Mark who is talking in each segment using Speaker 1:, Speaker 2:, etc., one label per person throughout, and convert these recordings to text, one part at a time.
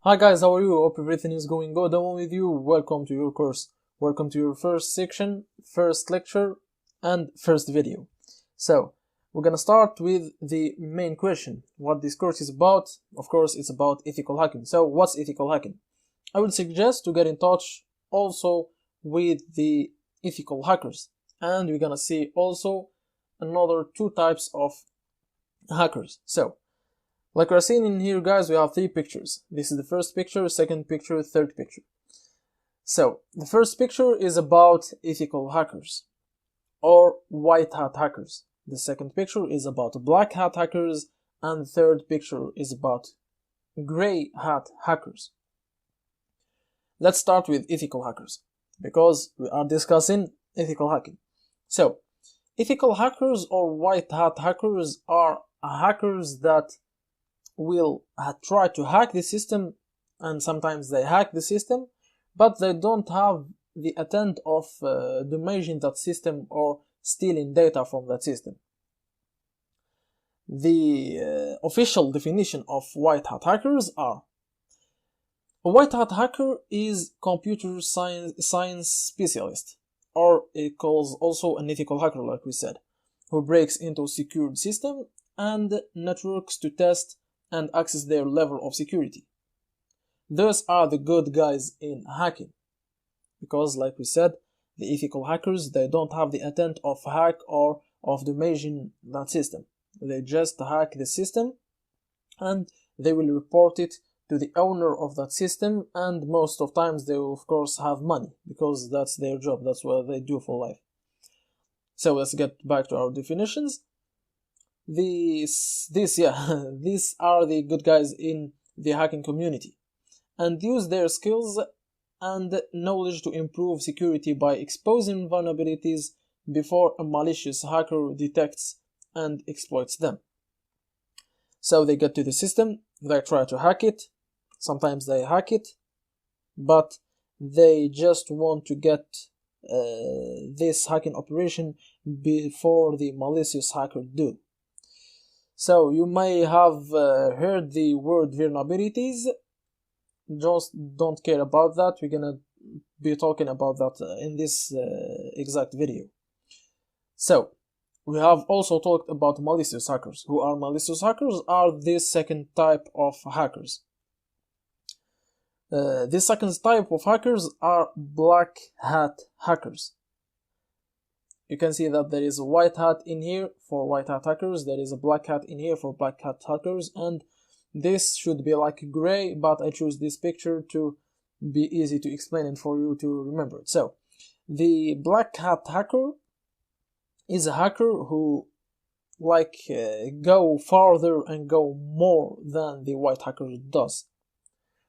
Speaker 1: Hi guys, how are you? Hope everything is going good on with you. Welcome to your course. Welcome to your first section, first lecture, and first video. So, we're gonna start with the main question. What this course is about? Of course, it's about ethical hacking. So, what's ethical hacking? I would suggest to get in touch also with the ethical hackers. And we're gonna see also another two types of hackers. So, like we're seeing in here, guys, we have three pictures. This is the first picture, second picture, third picture. So, the first picture is about ethical hackers or white hat hackers. The second picture is about black hat hackers, and the third picture is about gray hat hackers. Let's start with ethical hackers because we are discussing ethical hacking. So, ethical hackers or white hat hackers are hackers that will try to hack the system, and sometimes they hack the system, but they don't have the intent of damaging that system or stealing data from that system. The official definition of white hat hackers are: a white hat hacker is computer science specialist, or it calls also an ethical hacker, like we said, who breaks into secured system and networks to test and access their level of security. Those are the good guys in hacking, because like we said, the ethical hackers, they don't have the intent of hack or of damaging that system. They just hack the system and they will report it to the owner of that system, and most of times they will of course have money because that's their job, that's what they do for life. So let's get back to our definitions. These are the good guys in the hacking community and use their skills and knowledge to improve security by exposing vulnerabilities before a malicious hacker detects and exploits them. So they get to the system, they try to hack it, sometimes they hack it, but they just want to get this hacking operation before the malicious hacker do. So you may have heard the word vulnerabilities. Just don't care about that. We're gonna be talking about that in this exact video. So we have also talked about malicious hackers. Who are malicious hackers? Are this second type of hackers. This second type of hackers are black hat hackers. You can see that there is a white hat in here for white hat hackers, there is a black hat in here for black hat hackers, and this should be like gray, but I choose this picture to be easy to explain and for you to remember it. So, the black hat hacker is a hacker who go farther and go more than the white hacker does.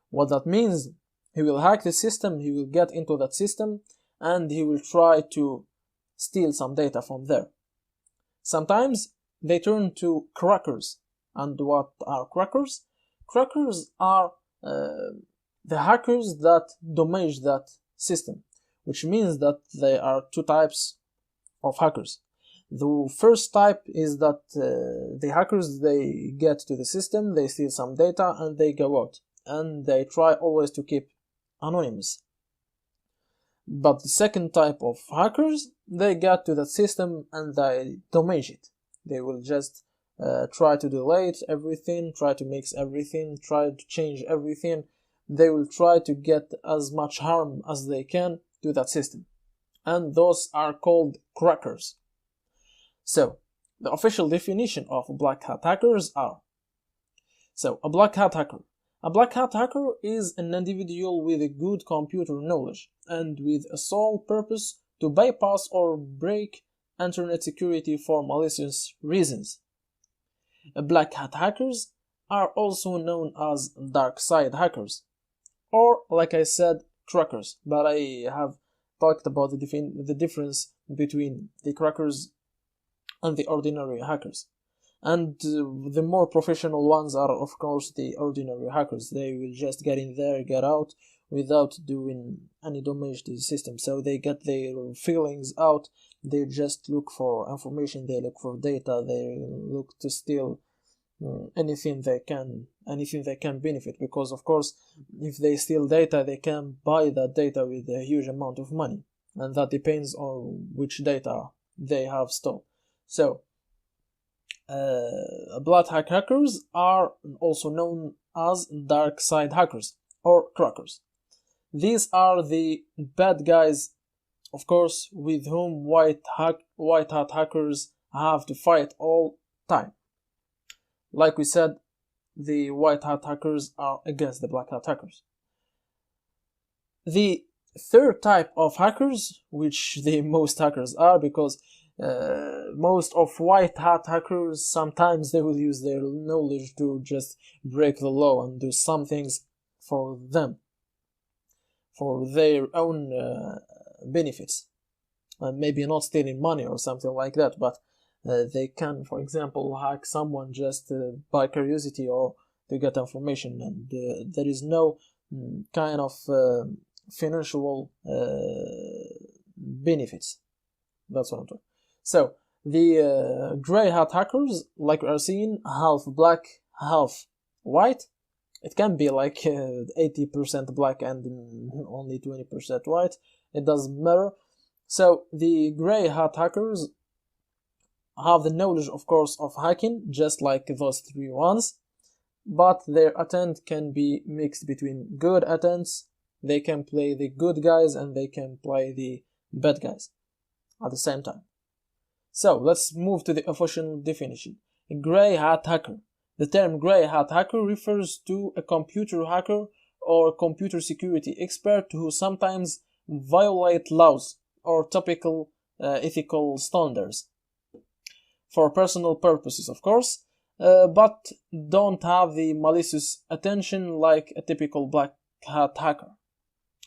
Speaker 1: What that means, he will hack the system, he will get into that system, and he will try to steal some data from there. Sometimes they turn to crackers. And what are crackers? Crackers are the hackers that damage that system, which means that there are two types of hackers. The first type is that the hackers, they get to the system, they steal some data, and they go out, and they try always to keep anonymous. But the second type of hackers, they get to that system and they damage it. They will just try to delete everything, try to mix everything, try to change everything. They will try to get as much harm as they can to that system. And those are called crackers. So, the official definition of black hat hackers are: so, a black hat hacker. A black hat hacker is an individual with a good computer knowledge and with a sole purpose to bypass or break internet security for malicious reasons. Black hat hackers are also known as dark side hackers, or like I said, crackers, but I have talked about the difference between the crackers and the ordinary hackers. And the more professional ones are, of course, the ordinary hackers. They will just get in there, get out, without doing any damage to the system. So they get their feelings out, they just look for information, they look for data, they look to steal anything they can anything they can benefit, because of course if they steal data they can buy that data with a huge amount of money, and that depends on which data they have stolen. So black hat hackers are also known as dark side hackers or crackers. These are the bad guys, of course, with whom white hat hackers have to fight all time. Like we said, the white hat hackers are against the black hat hackers. The third type of hackers, which the most hackers are, because most of white hat hackers, sometimes they will use their knowledge to just break the law and do some things for them, for their own benefits, and maybe not stealing money or something like that, but they can, for example, hack someone just by curiosity or to get information, and there is no kind of financial benefits. That's what I'm talking. So the gray hat hackers, like we are seeing, half black, half white. It can be like 80% black and only 20% white. It doesn't matter. So the gray hat hackers have the knowledge, of course, of hacking, just like those three ones, but their attempt can be mixed between good attempts. They can play the good guys and they can play the bad guys at the same time. So let's move to the official definition. A gray hat hacker. The term gray hat hacker refers to a computer hacker or computer security expert who sometimes violate laws or typical ethical standards for personal purposes, of course, but don't have the malicious attention like a typical black hat hacker,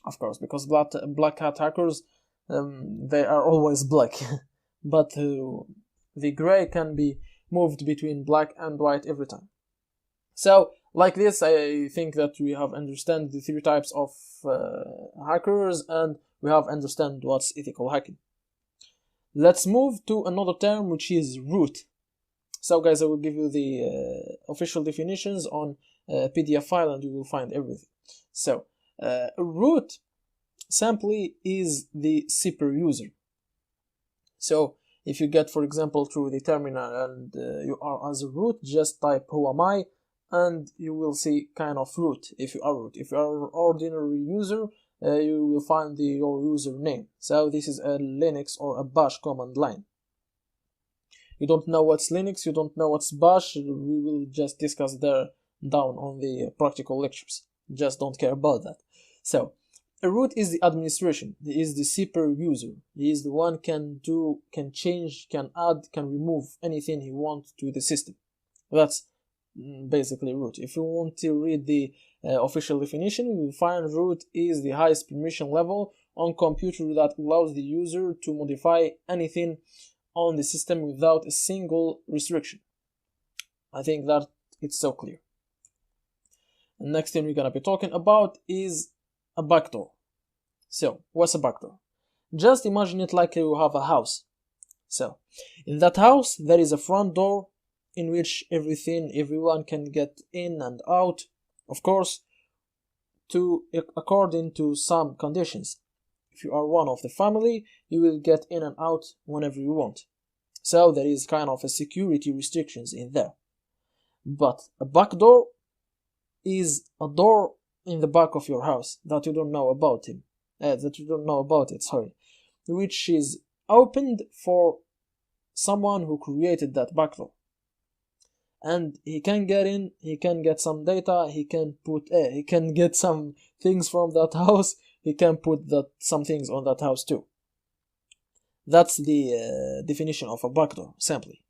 Speaker 1: of course, because black hat hackers, they are always black, but the gray can be moved between black and white every time. So, like this, I think that we have understand the three types of hackers, and we have understand what's ethical hacking. Let's move to another term, which is root. So guys, I will give you the official definitions on a PDF file and you will find everything. So, root simply is the super user. So, if you get, for example, through the terminal and you are as a root, just type who am I and you will see kind of root if you are root. If you are an ordinary user, you will find your username. So this is a Linux or a bash command line. You don't know what's Linux, you don't know what's bash, we will just discuss there down on the practical lectures. Just don't care about that. So, a root is the administration, he is the super user. He is the one can change, can add, can remove anything he wants to the system. That's basically root. If you want to read the official definition, you will find root is the highest permission level on computer that allows the user to modify anything on the system without a single restriction. I think that it's so clear. The next thing we're gonna be talking about is a backdoor. So, what's a backdoor? Just imagine it like you have a house. So, in that house, there is a front door in which everyone can get in and out, of course, according to some conditions. If you are one of the family, you will get in and out whenever you want. So there is kind of a security restrictions in there. But a backdoor is a door in the back of your house that you don't know about which is opened for someone who created that backdoor. And he can get in, he can get some data, he can get some things from that house, he can put some things on that house too. That's the definition of a backdoor, simply.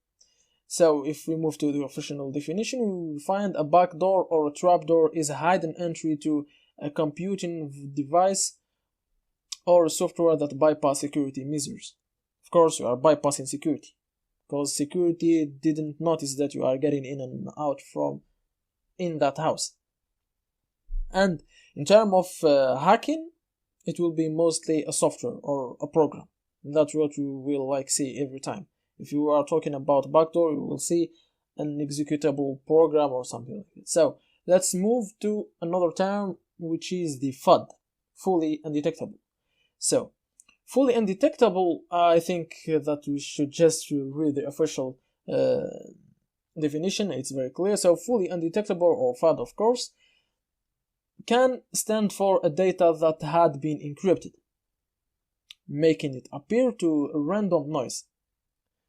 Speaker 1: So if we move to the official definition, we will find a backdoor or a trapdoor is a hidden entry to a computing device or software that bypass security measures. Of course, you are bypassing security, because security didn't notice that you are getting in and out from in that house. And in terms of hacking, it will be mostly a software or a program. That's what you will see every time. If you are talking about backdoor, you will see an executable program or something like that. So let's move to another term, which is the FUD, fully undetectable. So, fully undetectable, I think that we should just read the official definition. It's very clear. So, fully undetectable, or FUD, of course, can stand for a data that had been encrypted, making it appear to a random noise.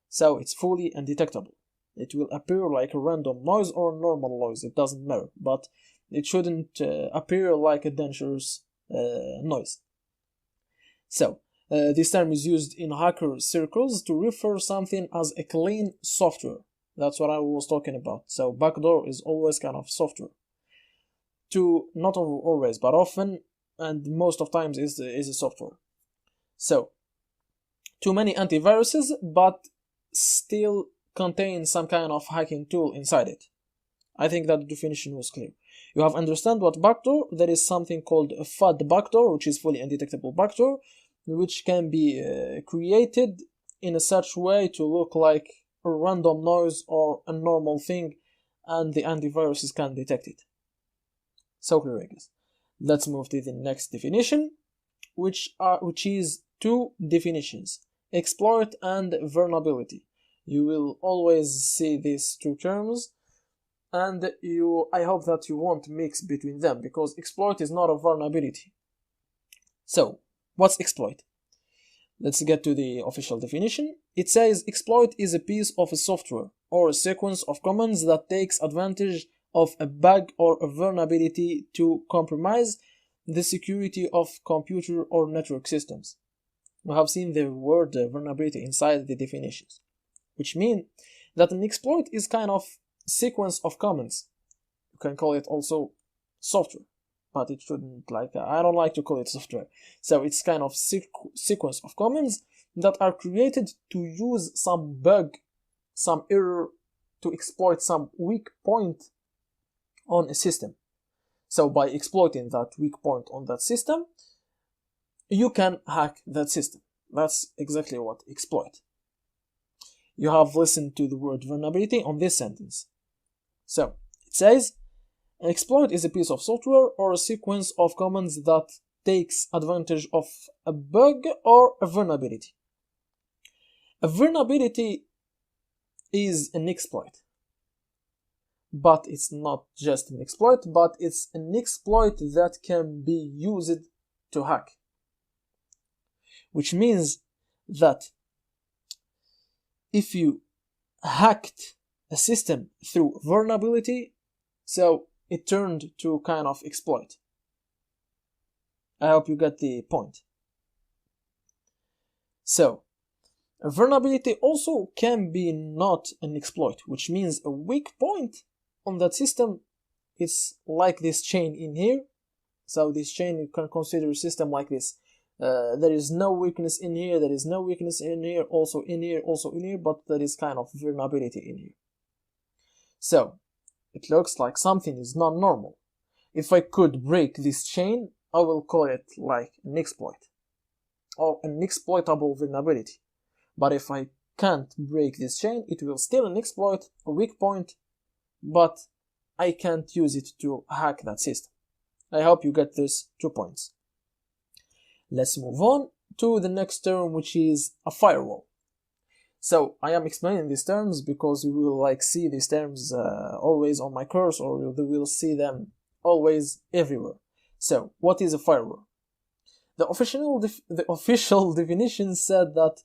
Speaker 1: So it's fully undetectable. It will appear like a random noise or a normal noise, it doesn't matter, but it shouldn't appear like a dangerous noise. So, this term is used in hacker circles to refer something as a clean software. That's what I was talking about. So backdoor is always kind of software. Not always, but often, and most of times is a software. So, too many antiviruses, but still contain some kind of hacking tool inside it. I think that the definition was clear. You have understand what backdoor. There is something called a FUD backdoor, which is fully undetectable backdoor, which can be created in a such way to look like a random noise or a normal thing, and the antiviruses can detect it. So clear, I guess. Let's move to the next definition, which is two definitions: exploit and vulnerability. You will always see these two terms, and I hope that you won't mix between them, because exploit is not a vulnerability. So, what's exploit? Let's get to the official definition. It says exploit is a piece of a software or a sequence of commands that takes advantage of a bug or a vulnerability to compromise the security of computer or network systems. We have seen the word vulnerability inside the definitions, which mean that an exploit is kind of sequence of commands. You can call it also software, but it shouldn't, I don't like to call it software. So it's kind of sequence of commands that are created to use some bug, some error, to exploit some weak point on a system. So by exploiting that weak point on that system, you can hack that system. That's exactly what exploit. You have listened to the word vulnerability on this sentence. So it says an exploit is a piece of software or a sequence of commands that takes advantage of a bug or a vulnerability. A vulnerability is an exploit. But it's not just an exploit, but it's an exploit that can be used to hack. Which means that if you hacked a system through vulnerability, so it turned to kind of exploit. I hope you get the point. So, a vulnerability also can be not an exploit, which means a weak point on that system. It's like this chain in here. So this chain, you can consider a system like this. There is no weakness in here, there is no weakness in here, also in here, also in here, but there is kind of vulnerability in here. So, it looks like something is not normal. If I could break this chain, I will call it like an exploit, or an exploitable vulnerability. But if I can't break this chain, it will still an exploit, a weak point, but I can't use it to hack that system. I hope you get these 2 points. Let's move on to the next term, which is a firewall. So I am explaining these terms because you will see these terms always on my course, or you will see them always everywhere. So what is a firewall? The official definition said that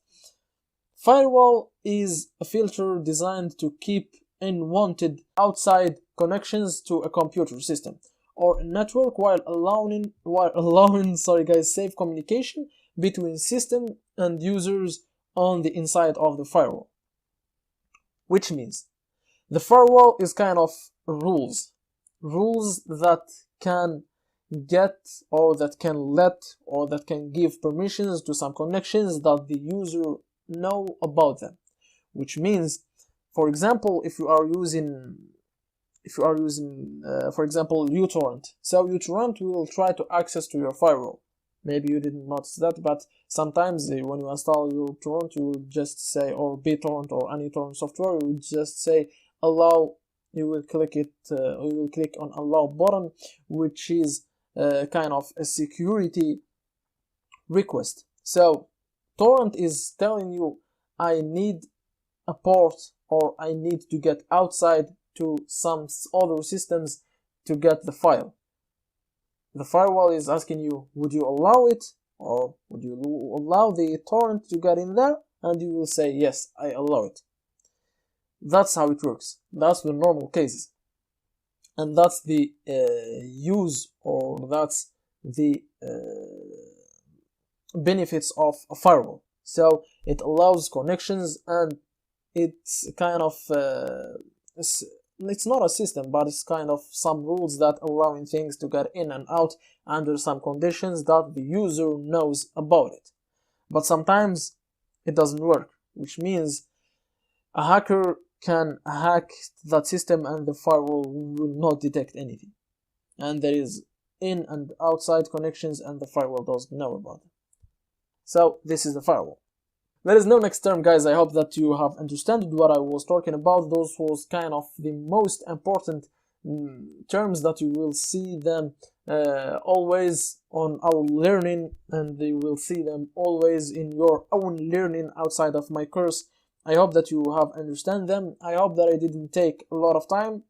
Speaker 1: firewall is a filter designed to keep unwanted outside connections to a computer system or a network while allowing safe communication between system and users on the inside of the firewall. Which means the firewall is kind of rules that can get, or that can let, or that can give permissions to some connections that the user know about them. Which means, for example, if you are using for example, uTorrent. So uTorrent will try to access to your firewall. Maybe you didn't notice that, but sometimes when you install uTorrent, you will just say, or BitTorrent or any torrent software, you will just say allow you will click it. You will click on allow button, which is kind of a security request. So torrent is telling you, I need a port, or I need to get outside to some other systems to get the file. The firewall is asking you, would you allow it, or would you allow the torrent to get in there? And you will say, yes, I allow it. That's how it works. That's the normal cases. And that's the use, or that's the benefits of a firewall. So it allows connections, and it's kind of it's not a system, but it's kind of some rules that allowing things to get in and out under some conditions that the user knows about it. But sometimes it doesn't work, which means a hacker can hack that system and the firewall will not detect anything, and there is in and outside connections and the firewall doesn't know about it. So this is the firewall. There is no next term, guys. I hope that you have understood what I was talking about. Those was kind of the most important terms that you will see them always on our learning, and you will see them always in your own learning outside of my course. I hope that you have understand them. I hope that I didn't take a lot of time,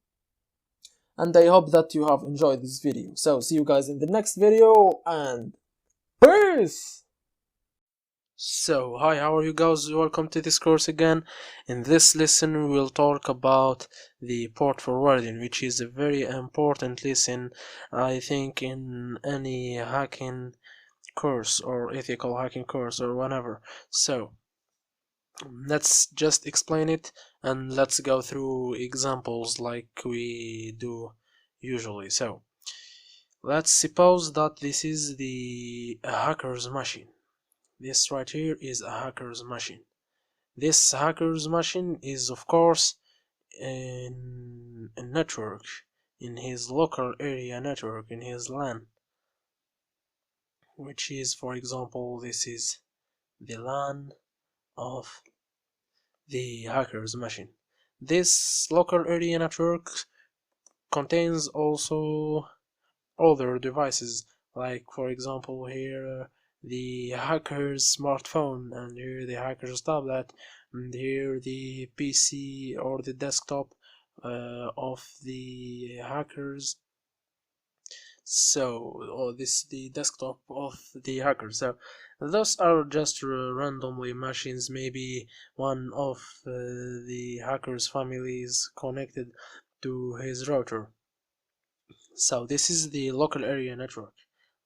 Speaker 1: and I hope that you have enjoyed this video. So see you guys in the next video, and peace! So, hi, how are you guys? Welcome to this course again. In this lesson, we will talk about the port forwarding, which is a very important lesson, I think, in any hacking course or ethical hacking course or whatever. So, let's just explain it, and let's go through examples like we do usually. So, let's suppose that this is the hacker's machine. This right here is a hacker's machine. This hacker's machine is, of course, in a network, in his local area network, in his LAN, which is, for example, this is the LAN of the hacker's machine. This local area network contains also other devices, like, for example, here the hacker's smartphone, and here the hacker's tablet, and here the PC or the desktop of the hackers. So, or this the desktop of the hacker. So those are just randomly machines. Maybe one of the hacker's family is connected to his router. So this is the local area network,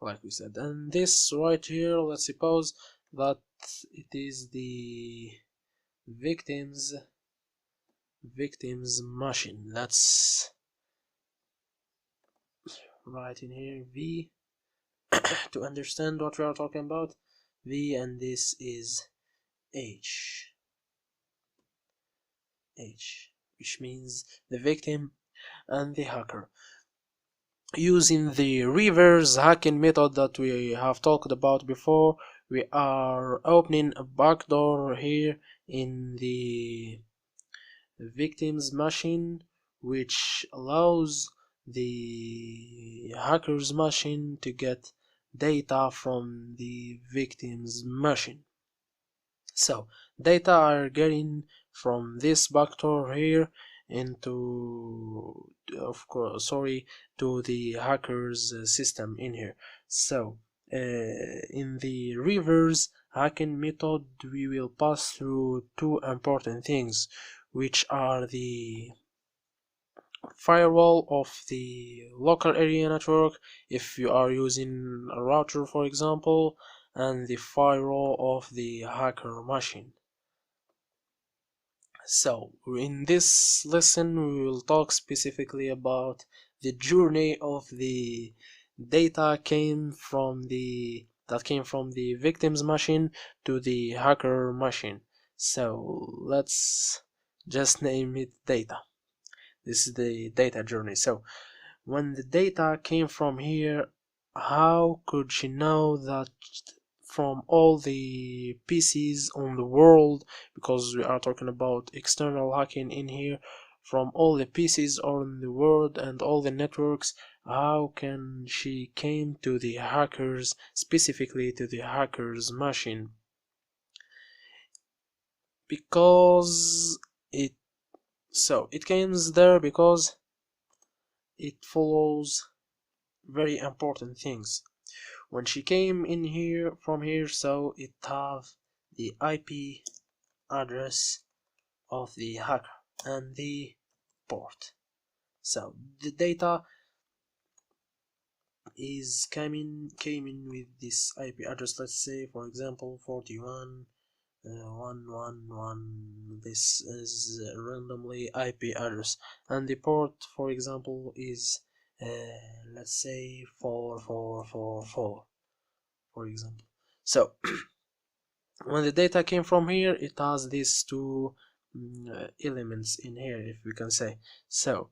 Speaker 1: like we said. And this right here, let's suppose that it is the victim's machine. Let's write in here V to understand what we are talking about. V, and this is H, which means the victim and the hacker. Using the reverse hacking method that we have talked about before, we are opening a backdoor here in the victim's machine, which allows the hacker's machine to get data from the victim's machine. So data are getting from this backdoor here into, of course, to the hacker's system in here. So in the reverse hacking method, we will pass through two important things, which are the firewall of the local area network, if you are using a router, for example, and the firewall of the hacker machine. So in this lesson, we will talk specifically about the journey of the data that came from the victim's machine to the hacker machine. So let's just name it data. This is the data journey. So when the data came from here, how could she know that from all the PCs on the world, because we are talking about external hacking in here, from all the PCs on the world and all the networks. How can she came to the hackers, specifically to the hackers machine? Because it comes there because it follows very important things. When she came in here from here, so it have the IP address of the hacker and the port. So the data is came in with this IP address. Let's say, for example, 41.1.1.1. This is randomly IP address, and the port, for example, is let's say 4444, for example. So when the data came from here, it has these two elements in here, if we can say so.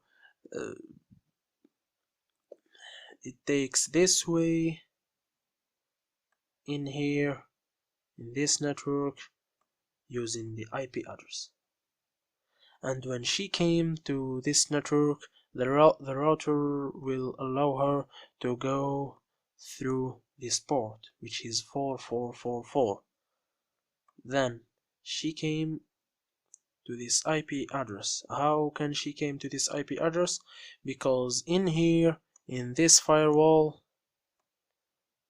Speaker 1: It takes this way in here in this network using the IP address, and when she came to this network, the router will allow her to go through this port, which is 4444. Then she came to this IP address. How can she came to this IP address? Because in here, in this firewall,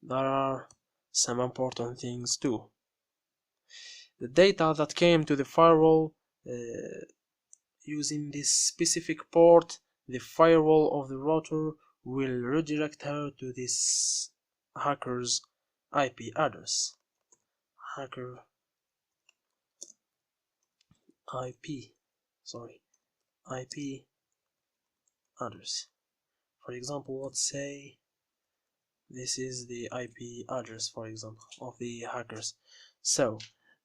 Speaker 1: there are some important things too. The data that came to the firewall using this specific port, the firewall of the router will redirect her to this hacker's IP address. Hacker IP address. For example, let's say this is the IP address, for example, of the hackers. So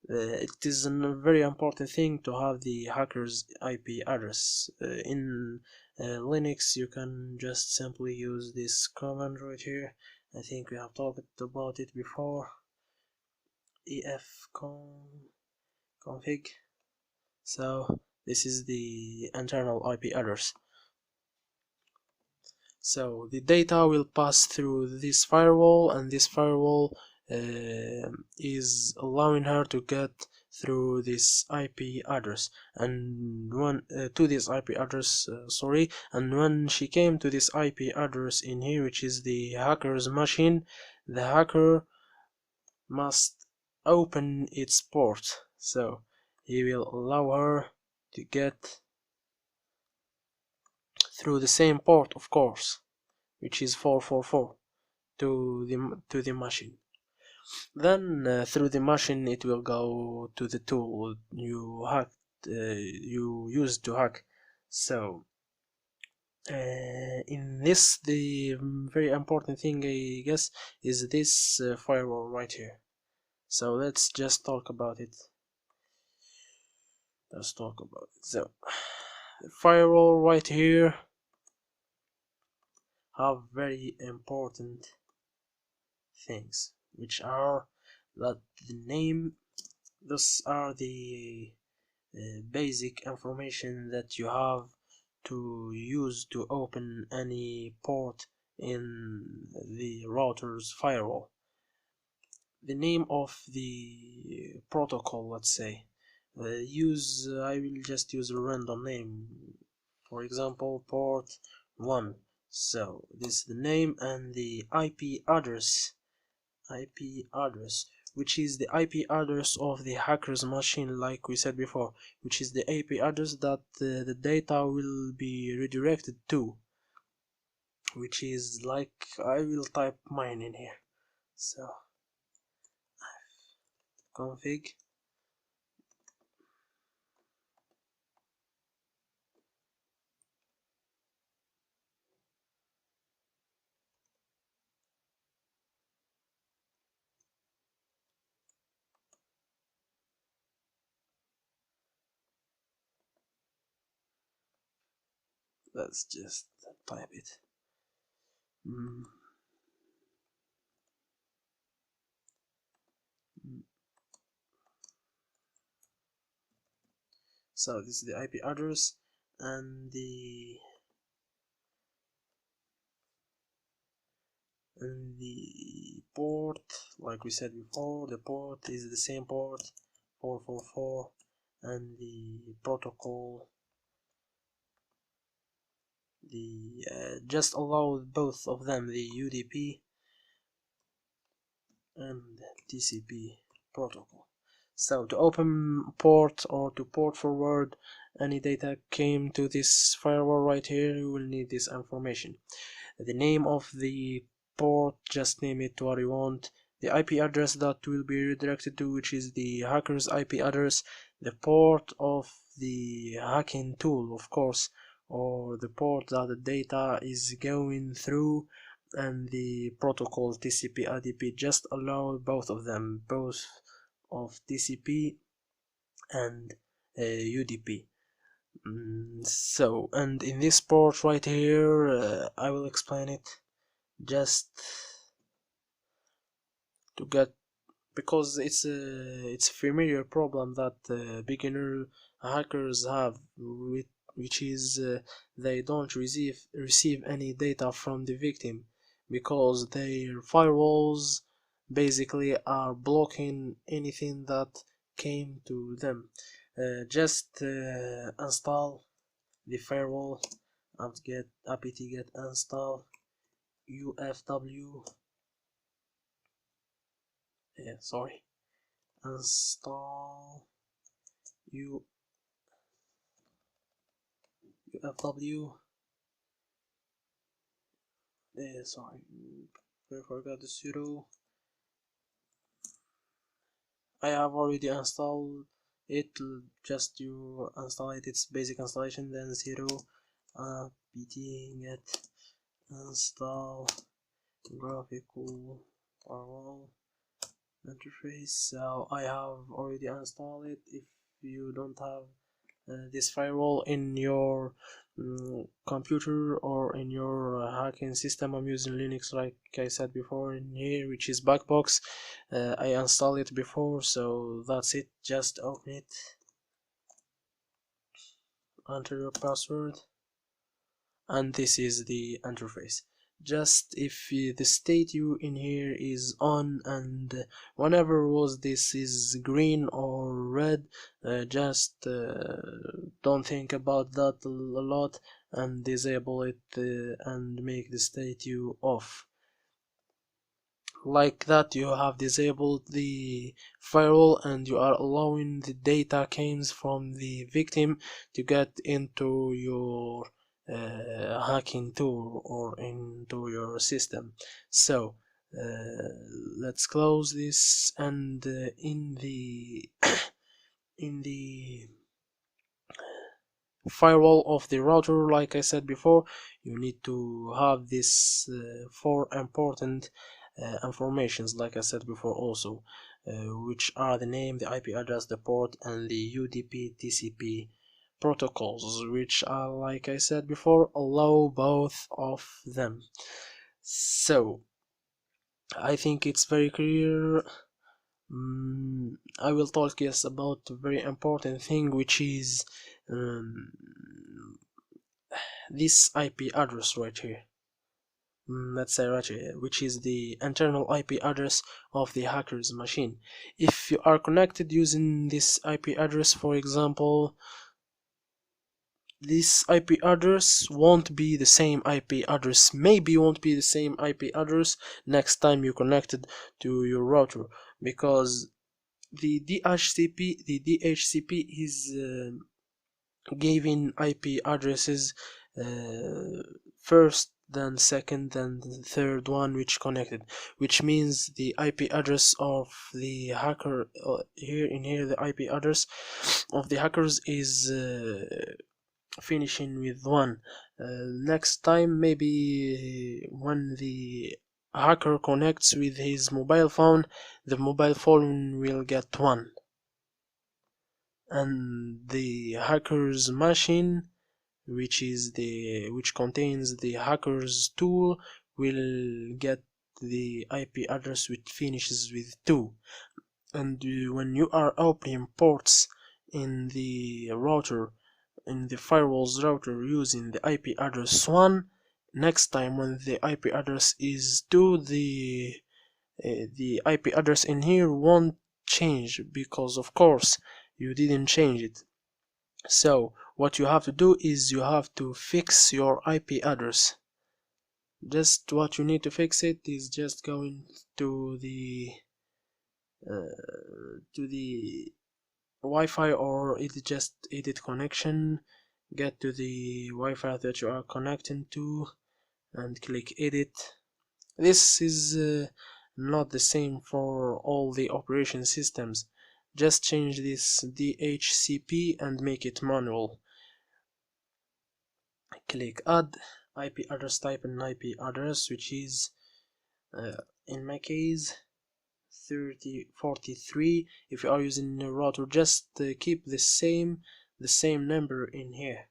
Speaker 1: it is a very important thing to have the hacker's IP address. In Linux, you can just simply use this command right here. I think we have talked about it before. config. So this is the internal IP address. So the data will pass through this firewall, and this firewall is allowing her to get through this IP address, and to this IP address, and when she came to this IP address in here, which is the hacker's machine, the hacker must open its port, so he will allow her to get through the same port, of course, which is 444, to the machine. Then through the machine it will go to the tool you used to hack. So in this, the very important thing, I guess, is this firewall right here. So let's just talk about it. So the firewall right here have very important things, which are that the name. Those are the basic information that you have to use to open any port in the router's firewall. The name of the protocol, let's say, I will just use a random name, for example port 1. So this is the name, and the IP address, which is the IP address of the hacker's machine, like we said before, which is the IP address that the data will be redirected to, which is like, I will type mine in here. So config, let's just type it. So this is the IP address, and the port, like we said before, the port is the same port 444, and the protocol, just allow both of them, the UDP and TCP protocol. So to open port or to port forward any data came to this firewall right here, you will need this information. The name of the port, just name it what you want. The IP address that will be redirected to, which is the hacker's IP address. The port of the hacking tool, of course, or the port that the data is going through, and the protocol TCP IDP. Just allow both of them, both of TCP and UDP. So, and in this port right here, I will explain it just to get, because it's a familiar problem that beginner hackers have, which is they don't receive any data from the victim because their firewalls basically are blocking anything that came to them. Just install the firewall apt-get install ufw install ufw. I forgot the sudo. I have already installed it. Just you install it, it's basic installation, then sudo apt-get install graphical firewall interface. So I have already installed it. If you don't have this firewall in your computer or in your hacking system, I'm using Linux, like I said before in here, which is Backbox. I installed it before, so that's it. Just open it, enter your password, and this is the interface. Just if the state you in here is on, and whenever was this is green or red, just don't think about that a lot and disable it and make the state you off. Like that, you have disabled the firewall and you are allowing the data comes from the victim to get into your hacking tool or into your system. So let's close this, and in the in the firewall of the router, like I said before, you need to have this four important informations, like I said before also, which are the name, the IP address, the port, and the UDP TCP protocols, which are, like I said before, allow both of them. So I think it's very clear. I will talk yes about a very important thing, which is this IP address right here. Let's say right here, which is the internal IP address of the hacker's machine. If you are connected using this IP address, for example, this IP address won't be the same IP address, maybe won't be the same IP address next time you connected to your router, because the DHCP is giving IP addresses first, then second, then the third one which connected, which means the IP address of the hacker here the IP address of the hackers is finishing with 1. Next time, maybe when the hacker connects with his mobile phone, the mobile phone will get 1, and the hacker's machine, which contains the hacker's tool, will get the IP address which finishes with 2. And when you are opening ports in the router, in the firewall's router using the IP address 1, next time when the IP address is 2, the IP address in here won't change, because of course you didn't change it. So what you have to do is you have to fix your IP address. Just what you need to fix it is just going to the Wi-Fi, or just edit connection, get to the Wi-Fi that you are connecting to and click edit. This is not the same for all the operation systems. Just change this DHCP and make it manual. Click add IP address, type an IP address, which is in my case 3043. If you are using a router, just keep the same number in here.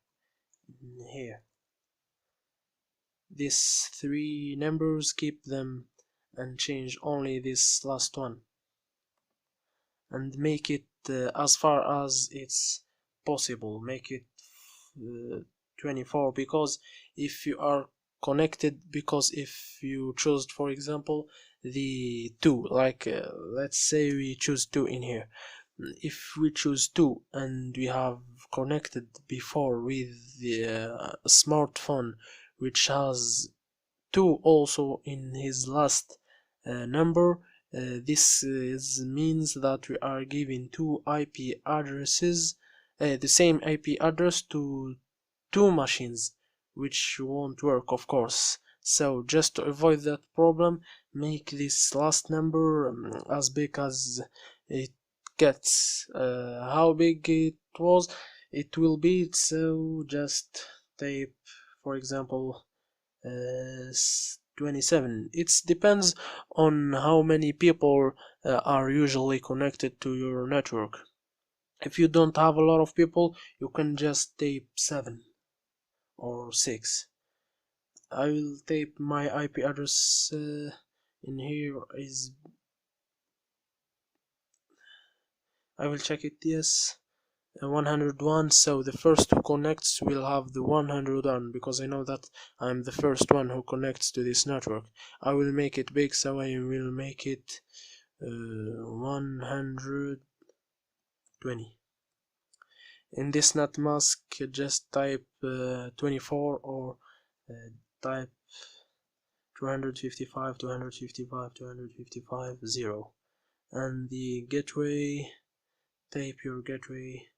Speaker 1: These 3 numbers, keep them and change only this last one, and make it as far as it's possible, make it 24, because if you are connected, because if you choose, for example, the 2, like let's say we choose 2 in here. If we choose 2 and we have connected before with the smartphone which has 2 also in his last number, this means that we are giving 2 IP addresses, the same IP address to 2 machines, which won't work, of course. So just to avoid that problem, make this last number as big as it gets. How big it will be, so just type, for example, 27. It depends on how many people are usually connected to your network. If you don't have a lot of people, you can just type 7 or 6. I will type my IP address in here is, I will check it, yes, 101. So the first who connects will have the 101, because I know that I'm the first one who connects to this network. I will make it big, so I will make it 120. In this net mask, just type 24, or type 255, 255, 255, 0. And the gateway, type your gateway,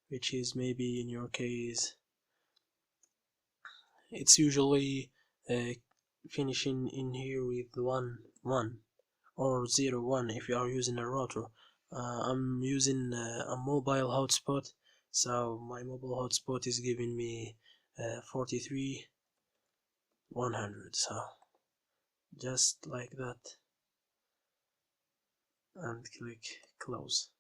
Speaker 1: which is maybe in your case, it's usually finishing in here with 1, 1 or 0, 1 if you are using a router. I'm using a mobile hotspot, so my mobile hotspot is giving me 43 100, so just like that, and click close.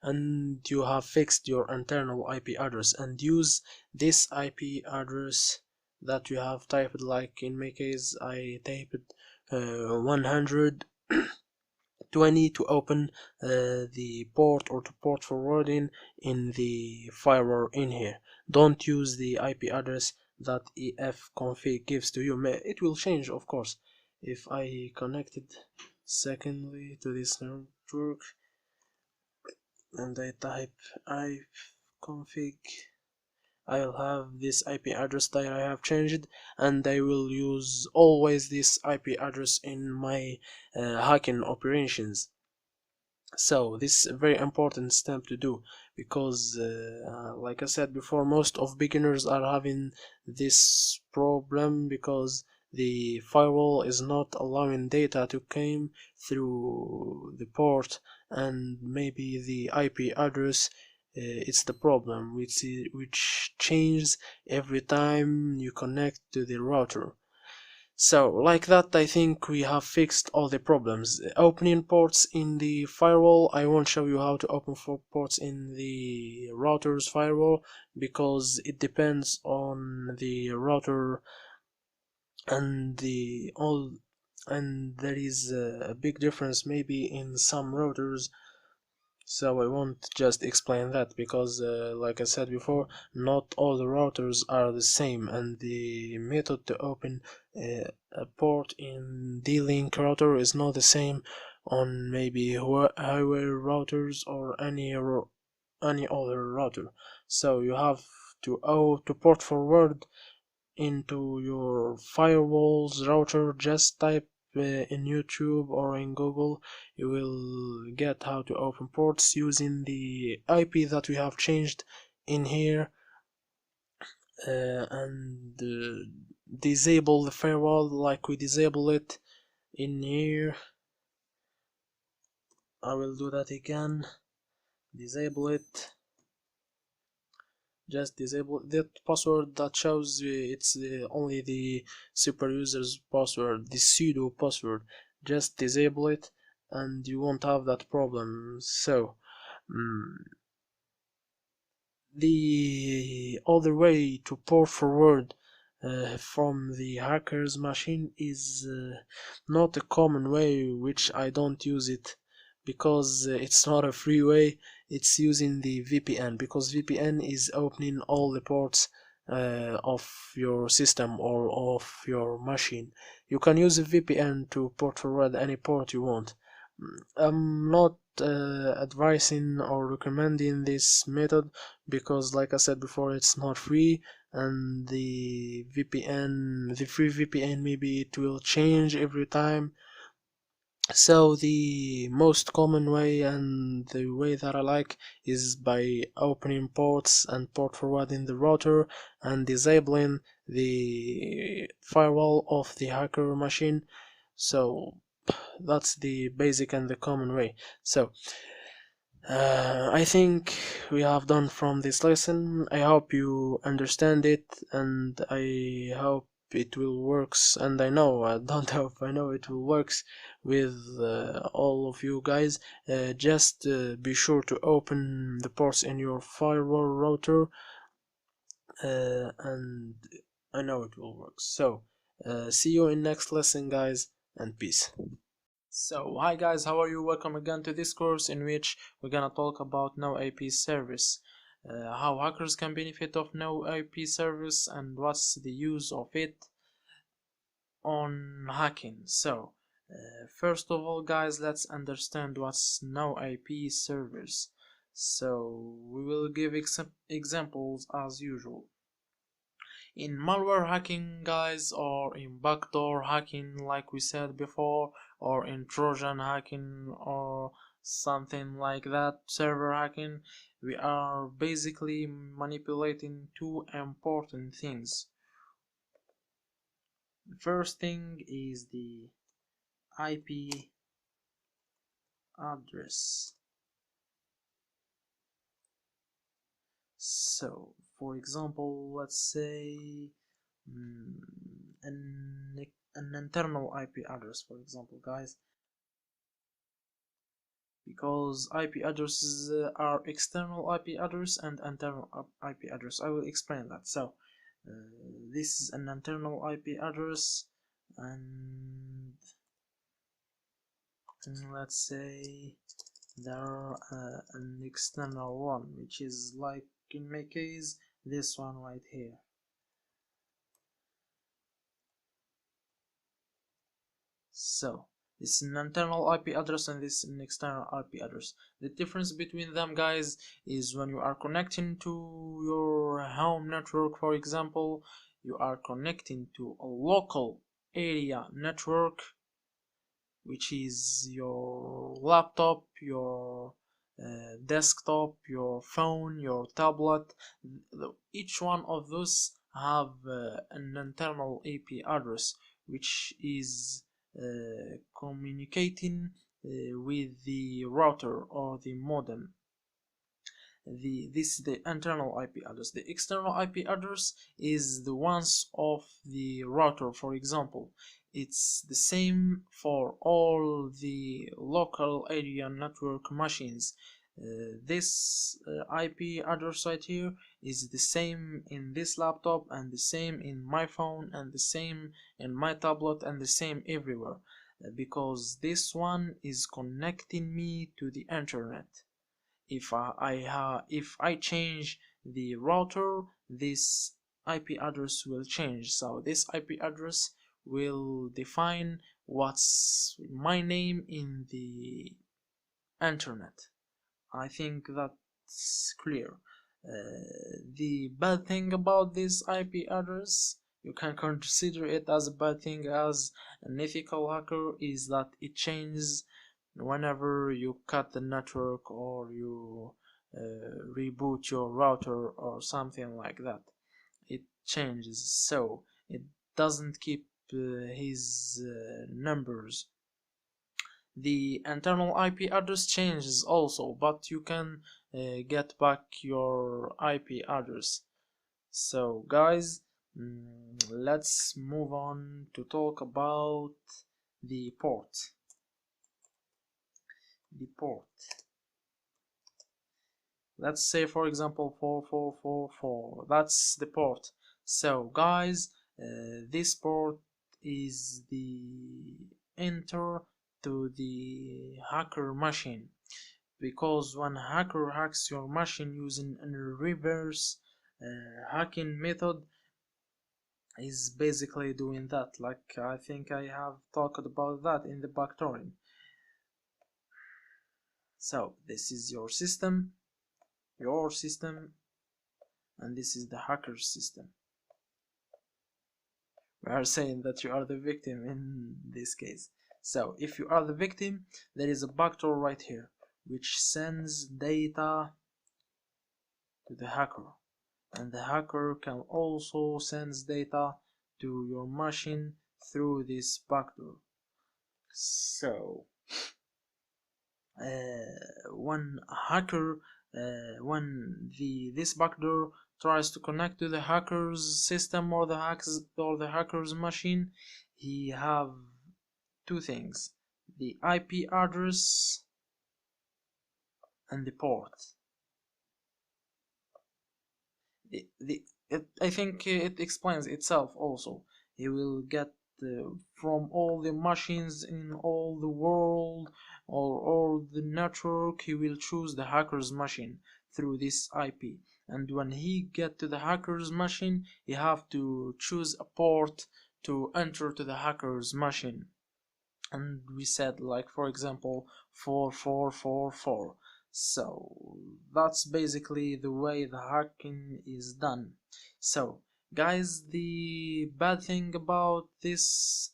Speaker 1: And you have fixed your internal IP address, and use this IP address that you have typed. Like in my case, I typed 120 to open the port, or to port forwarding in the firewall in here. Don't use the IP address that efconfig gives to you. It will change, of course. If I connected secondly to this network and I type ifconfig, I'll have this IP address that I have changed, and I will use always this IP address in my hacking operations. So this is a very important step to do, because like I said before, most of beginners are having this problem, because the firewall is not allowing data to come through the port, and maybe the IP address it's the problem, which changes every time you connect to the router. So like that, I think we have fixed all the problems. Opening ports in the firewall, I won't show you how to open ports in the router's firewall, because it depends on the router, and there is a big difference maybe in some routers So I won't just explain that because, like I said before, not all the routers are the same, and the method to open a port in D-Link router is not the same on maybe highway routers or any other router. So you have to port forward into your firewall's router. Just type in YouTube or in Google, you will get how to open ports using the IP that we have changed in here, and disable the firewall like we disable it in here. I will do that again. Disable it. Just disable that password that shows it's only the super user's password, the pseudo password. Just disable it and you won't have that problem. So the other way to port forward from the hacker's machine is not a common way, which I don't use it because it's not a free way. It's using the VPN, because VPN is opening all the ports of your system or of your machine. You can use a VPN to port forward any port you want. I'm not advising or recommending this method because, like I said before, it's not free, and the free VPN, maybe it will change every time. So the most common way and the way that I like is by opening ports and port forwarding the router and disabling the firewall of the hacker machine. So that's the basic and the common way. So I think we have done from this lesson. I hope you understand it, and I hope it will works, and I know, I don't hope, I know it will works with all of you guys. Just be sure to open the ports in your firewall router, and I know it will work. So see you in next lesson, guys, and peace. So, hi guys, how are you? Welcome again to this course in which we're gonna talk about no IP service, how hackers can benefit of no IP service, and what's the use of it on hacking. So, first of all, guys, let's understand what's no IP service. So, we will give examples as usual. In malware hacking, guys, or in backdoor hacking like we said before, or in Trojan hacking or something like that, server hacking, we are basically manipulating two important things. The first thing is the IP address. So for example, let's say an internal IP address, for example, guys, because IP addresses are external IP address and internal IP address. I will explain that. So this is an internal IP address, and let's say there an external one, which is like in my case this one right here. So this is an internal IP address and this is an external IP address. The difference between them, guys, is when you are connecting to your home network, for example, you are connecting to a local area network, which is your laptop, your desktop, your phone, your tablet. Each one of those have an internal IP address, which is communicating with the router or the modem. This is the internal IP address. The external IP address is the ones of the router. For example, it's the same for all the local area network machines. This IP address right here is the same in this laptop, and the same in my phone, and the same in my tablet, and the same everywhere, because this one is connecting me to the internet. if I change the router, this IP address will change. So this IP address will define what's my name in the internet. I think that's clear. The bad thing about this IP address, you can consider it as a bad thing as an ethical hacker, is that it changes whenever you cut the network or you reboot your router or something like that. It changes, so it doesn't keep his numbers. The internal IP address changes also, but you can get back your IP address. So guys, let's move on to talk about the port. The port. Let's say for example 4444. That's the port. So guys, this port is the enter to the hacker machine, because when a hacker hacks your machine using a reverse hacking method, is basically doing that. Like I think I have talked about that in the backstory. So this is your system, and this is the hacker's system. We are saying that you are the victim in this case. So if you are the victim, there is a backdoor right here which sends data to the hacker, and the hacker can also send data to your machine through this backdoor. So when this backdoor tries to connect to the hacker's system or the hacker's machine, he have two things: the IP address and the port. I think it explains itself also. He will get from all the machines in all the world or all the network, he will choose the hacker's machine through this IP. And when he get to the hacker's machine, he have to choose a port to enter to the hacker's machine. And we said, like, for example, 4444. So that's basically the way the hacking is done. So guys, the bad thing about this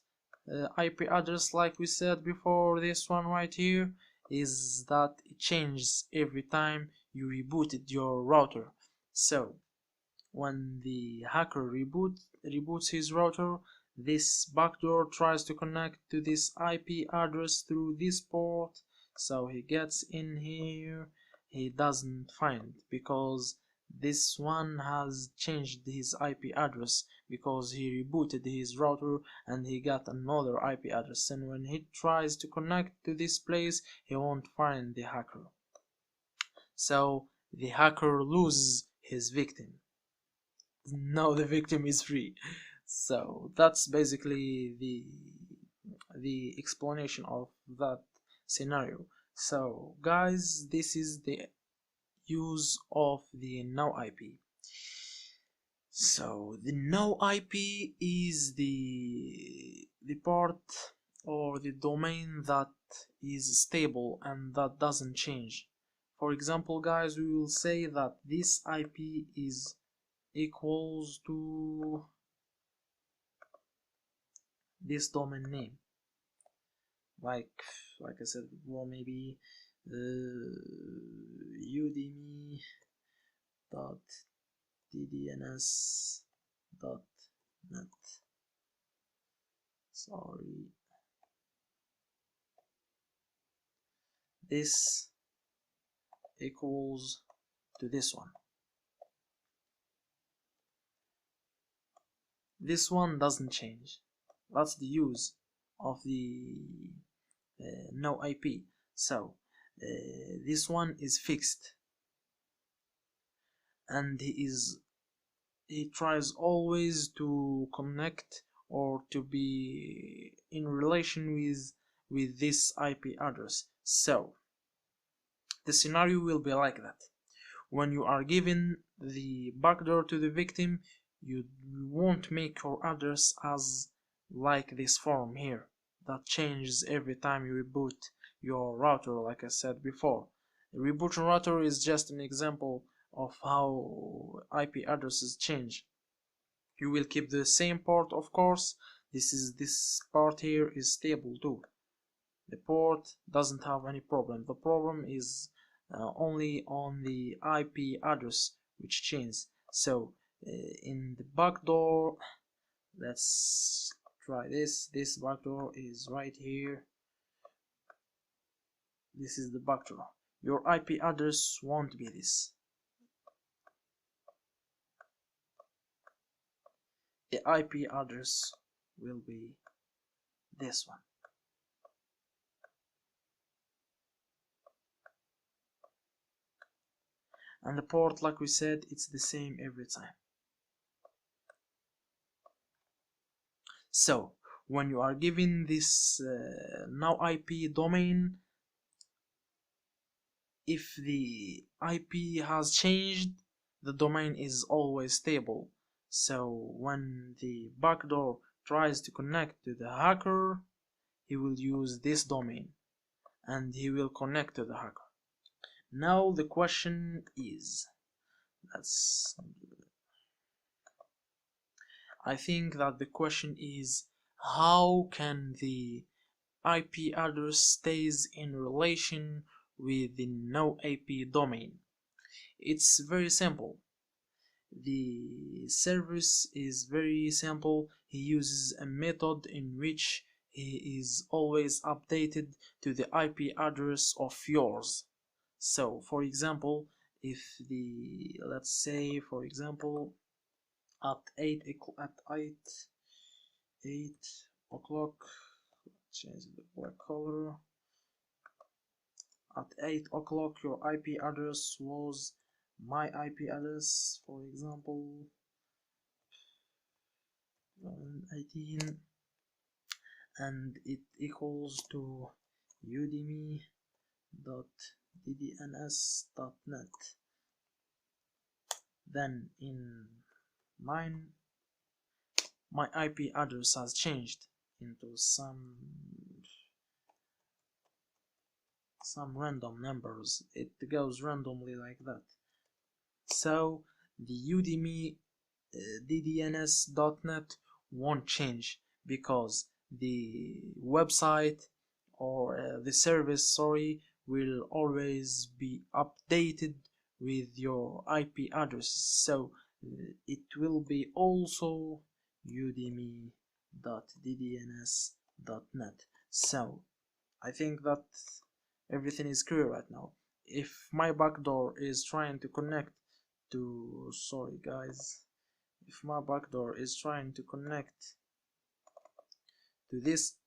Speaker 1: IP address, like we said before, this one right here, is that it changes every time you rebooted your router. So when the hacker reboots his router, this backdoor tries to connect to this IP address through this port. So he gets in here, he doesn't find, because this one has changed his IP address because he rebooted his router and he got another IP address, and when he tries to connect to this place, he won't find the hacker. So the hacker loses his victim. Now the victim is free. So that's basically the explanation of that scenario. So guys, this is the use of the no IP. So the no IP is the part or the domain that is stable and that doesn't change. For example, guys, we will say that this IP is equals to this domain name, like I said before, maybe udemy.ddns.net. Sorry, this equals to this one. This one doesn't change. That's the use of the no IP. So this one is fixed, and he tries always to connect or to be in relation with this IP address. So The scenario will be like that. When you are giving the backdoor to the victim, you won't make your address as like this form here that changes every time you reboot your router, like I said before. The reboot router is just an example of how IP addresses change. You will keep the same port, of course. This part here is stable too. The port doesn't have any problem. The problem is only on the IP address which changes. So in the backdoor, let's try this. This backdoor is right here. This is the backdoor. Your IP address won't be this. The IP address will be this one. And the port, like we said, it's the same every time. So when you are given this now IP domain, if the IP has changed, the domain is always stable. So when the backdoor tries to connect to the hacker, he will use this domain and he will connect to the hacker. Now the question is, I think that the question is, how can the IP address stays in relation with the no IP domain? It's very simple. The service is very simple. He uses a method in which he is always updated to the IP address of yours. So for example, if the, let's say for example at 8 o'clock, change the black color, at 8 o'clock your IP address was my IP address, for example 18, and it equals to udemy.ddns.net. Then in mine, my IP address has changed into some random numbers. It goes randomly like that. So the Udemy ddns.net won't change because the website or the service, sorry, will always be updated with your IP address. So it will be also udemy.ddns.net. So I think that everything is clear right now. If my backdoor is trying to connect to, sorry guys, if my backdoor is trying to connect to this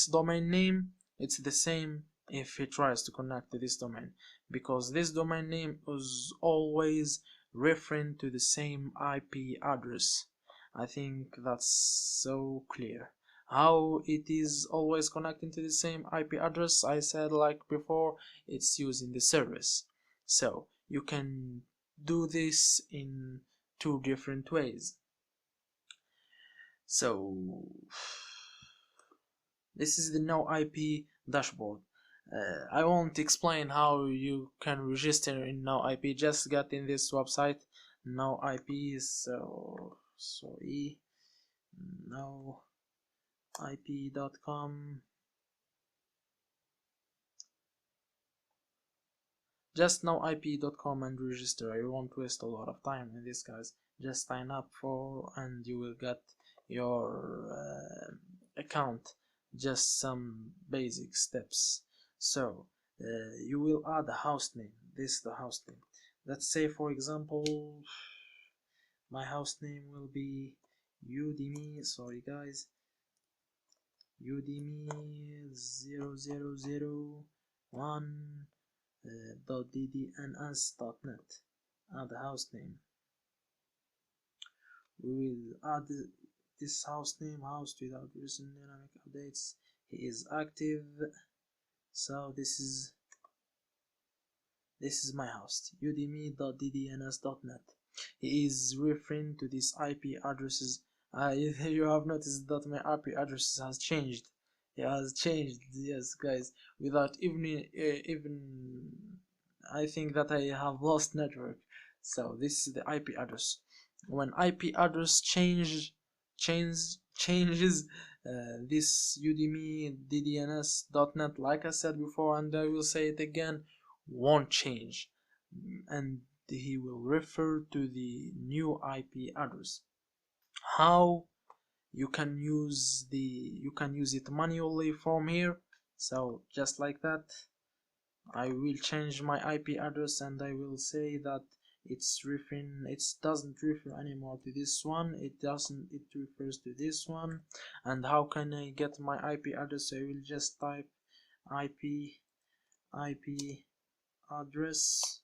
Speaker 1: domain name, it's the same if it tries to connect to this domain, because this domain name is always referring to the same IP address. I think that's so clear. How it is always connecting to the same IP address, I said like before, it's using the service. So you can do this in two different ways. So this is the no IP dashboard. I won't explain how you can register in no IP, just get in this website no IP. So sorry, no ip.com. Just noip.com and register. I won't waste a lot of time in this, guys. Just sign up for and you will get your account. Just some basic steps. So you will add a host name. This is the host name. Let's say for example my host name will be Udemy, sorry guys, Udemy 0001 .ddns.net. Add the host name. We will add this host name, host without recent dynamic updates. He is active, So this is my host, udemy.ddns.net. He is referring to these IP addresses. You have noticed that my IP address has changed. It has changed, yes, guys. Without even I think that I have lost network. So this is the IP address. When IP address changes, this udemy.ddns.net, like I said before, and I will say it again, won't change, and he will refer to the new IP address. How you can use it manually from here. So just like that, I will change my IP address and I will say that it doesn't refer anymore to this one, it refers to this one. And how can I get my IP address? I will just type IP address.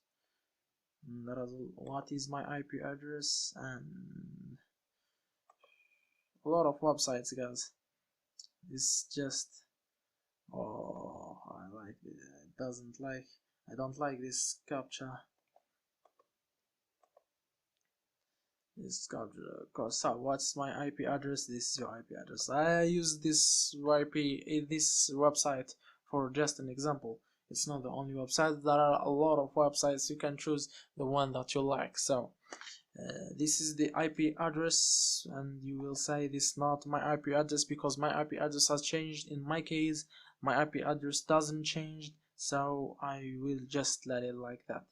Speaker 1: What is my IP address? And a lot of websites, guys. It's just, oh, I like it. I don't like this captcha. So what's my IP address? This is your IP address. I use this website for just an example. It's not the only website. There are a lot of websites. You can choose the one that you like. So this is the IP address, and you will say this is not my IP address because my IP address has changed. In my case, my IP address doesn't change, so I will just let it like that.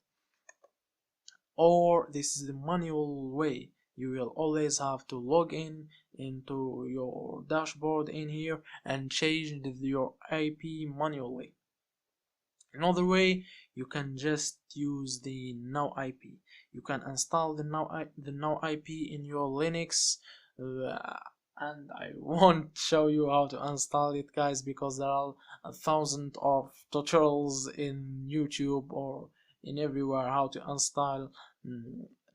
Speaker 1: Or this is the manual way. You will always have to log into your dashboard in here and change your IP manually. Another way, you can just use the now IP. You can install the now IP in your Linux, and I won't show you how to install it, guys, because there are 1,000 of tutorials in YouTube or in everywhere how to install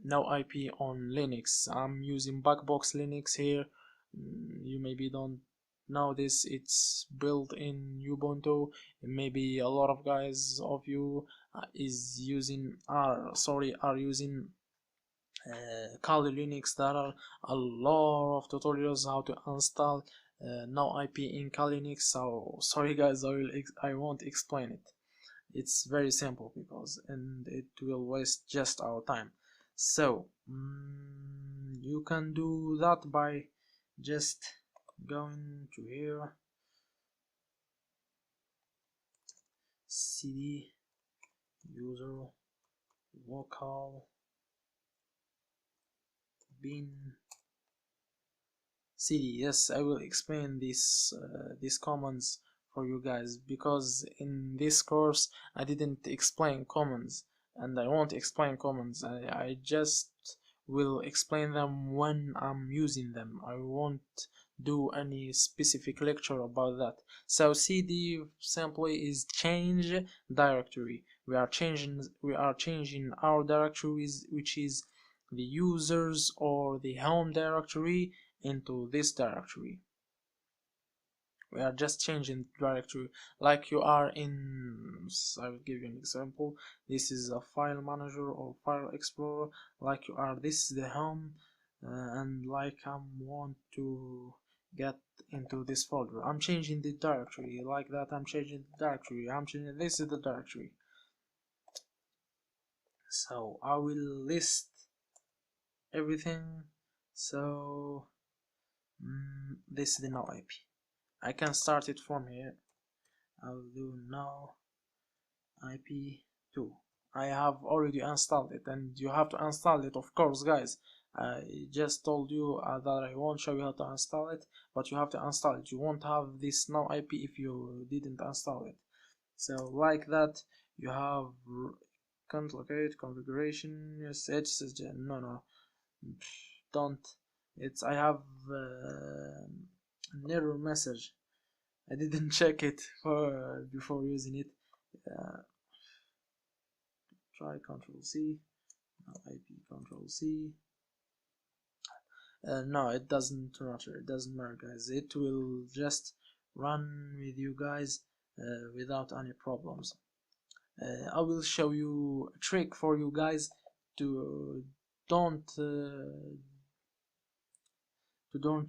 Speaker 1: now IP on Linux. I'm using Backbox Linux here. You maybe don't know this. It's built in Ubuntu. Maybe a lot of guys of you are using Kali Linux. There are a lot of tutorials how to install now IP in Kali Linux. So sorry guys, I won't explain it. It's very simple and it will waste just our time. So you can do that by just going to here, cd user local bin cd. Yes, I will explain these commands for you guys, because in this course I didn't explain commands, and I won't explain commands. I just will explain them when I'm using them. I won't do any specific lecture about that. So cd simply is change directory. We are changing our directories, which is the users or the home directory, into this directory. We are just changing directory, like you are in, I will give you an example. This is a file manager or file explorer, like you are, this is the home, and like I want to get into this folder, I'm changing the directory like that. I'm changing the directory, this is the directory. So I will list everything. So this is the now IP. I can start it from here. I'll do now IP2. I have already installed it, and you have to install it, of course, guys. I just told you that I won't show you how to install it, but you have to install it. You won't have this now IP if you didn't install it. So like that, you have can't locate configuration. Yes, it's no, don't. I have an error message. I didn't check it before using it. Try Control C, IP Control C. No, it doesn't matter. It doesn't matter, guys. It will just run with you guys, without any problems. I will show you a trick for you guys to don't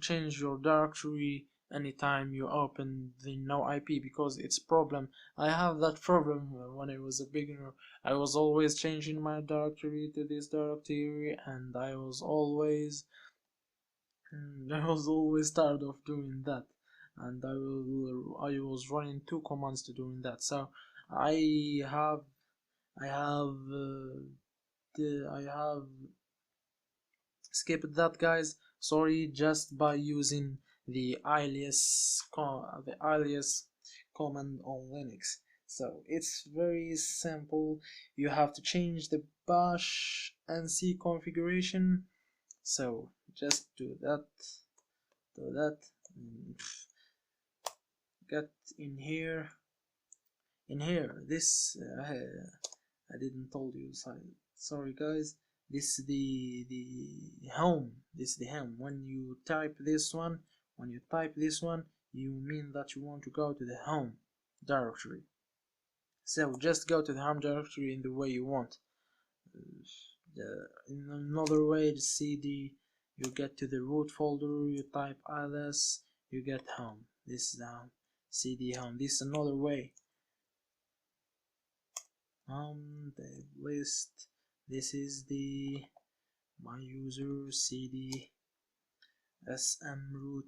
Speaker 1: change your directory anytime you open the no IP, because it's problem. I have that problem when I was a beginner. I was always changing my directory to this directory, and I was always tired of doing that, and I was running two commands to doing that. So I have I have I have skipped that, guys. Sorry, just by using the alias command on Linux. So it's very simple. You have to change the bash and C configuration. So just do that. Get in here. This I didn't told you. Sorry, guys. This is the home. This is the home. When you type this one, you mean that you want to go to the home directory. So just go to the home directory in the way you want. In another way, the CD, you get to the root folder, you type ls, you get home. This is the home. CD home. This is another way. The list. This is the my user cd sm root.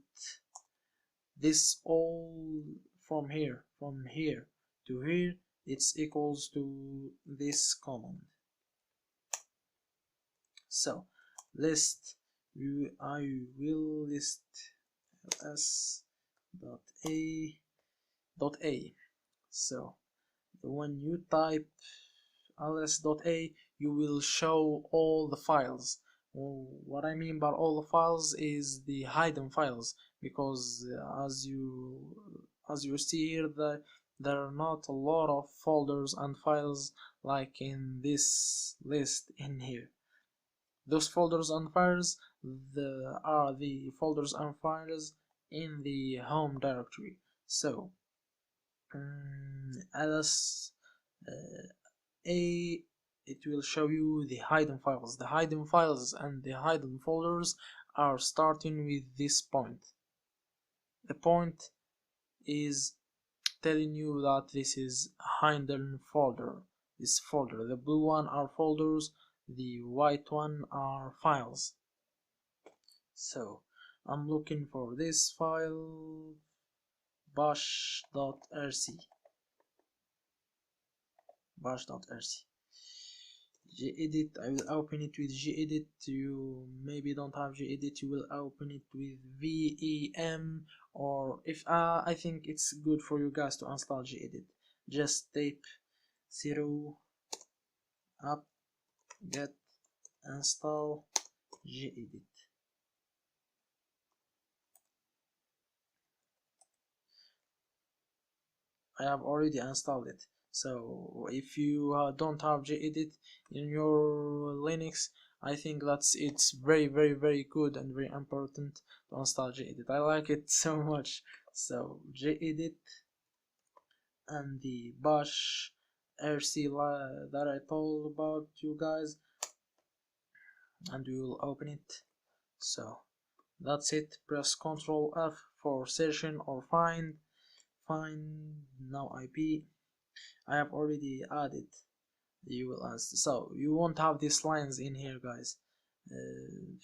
Speaker 1: This all from here to here, it's equals to this command. So list, I will list ls dot a. So when you type ls.a, you will show all the files. What I mean by all the files is the hidden files, because as you see here, there are not a lot of folders and files like in this list in here. Those folders and files are the folders and files in the home directory. So ls it will show you the hidden files. The hidden files and the hidden folders are starting with this point. The point is telling you that this is a hidden folder. This folder, the blue one are folders, the white one are files. So I'm looking for this file, bash.rc. gedit, I will open it with gedit. You maybe don't have gedit, you will open it with vem, or if I think it's good for you guys to install gedit. Just type sudo apt get install gedit. I have already installed it. So if you don't have gedit in your Linux, I think it's very good and very important to install gedit. I like it so much. So gedit and the bash rc that I told about you guys, and we will open it. So that's it. Press Ctrl F for session or find now IP. I have already added. You will ask, so you won't have these lines in here, guys. You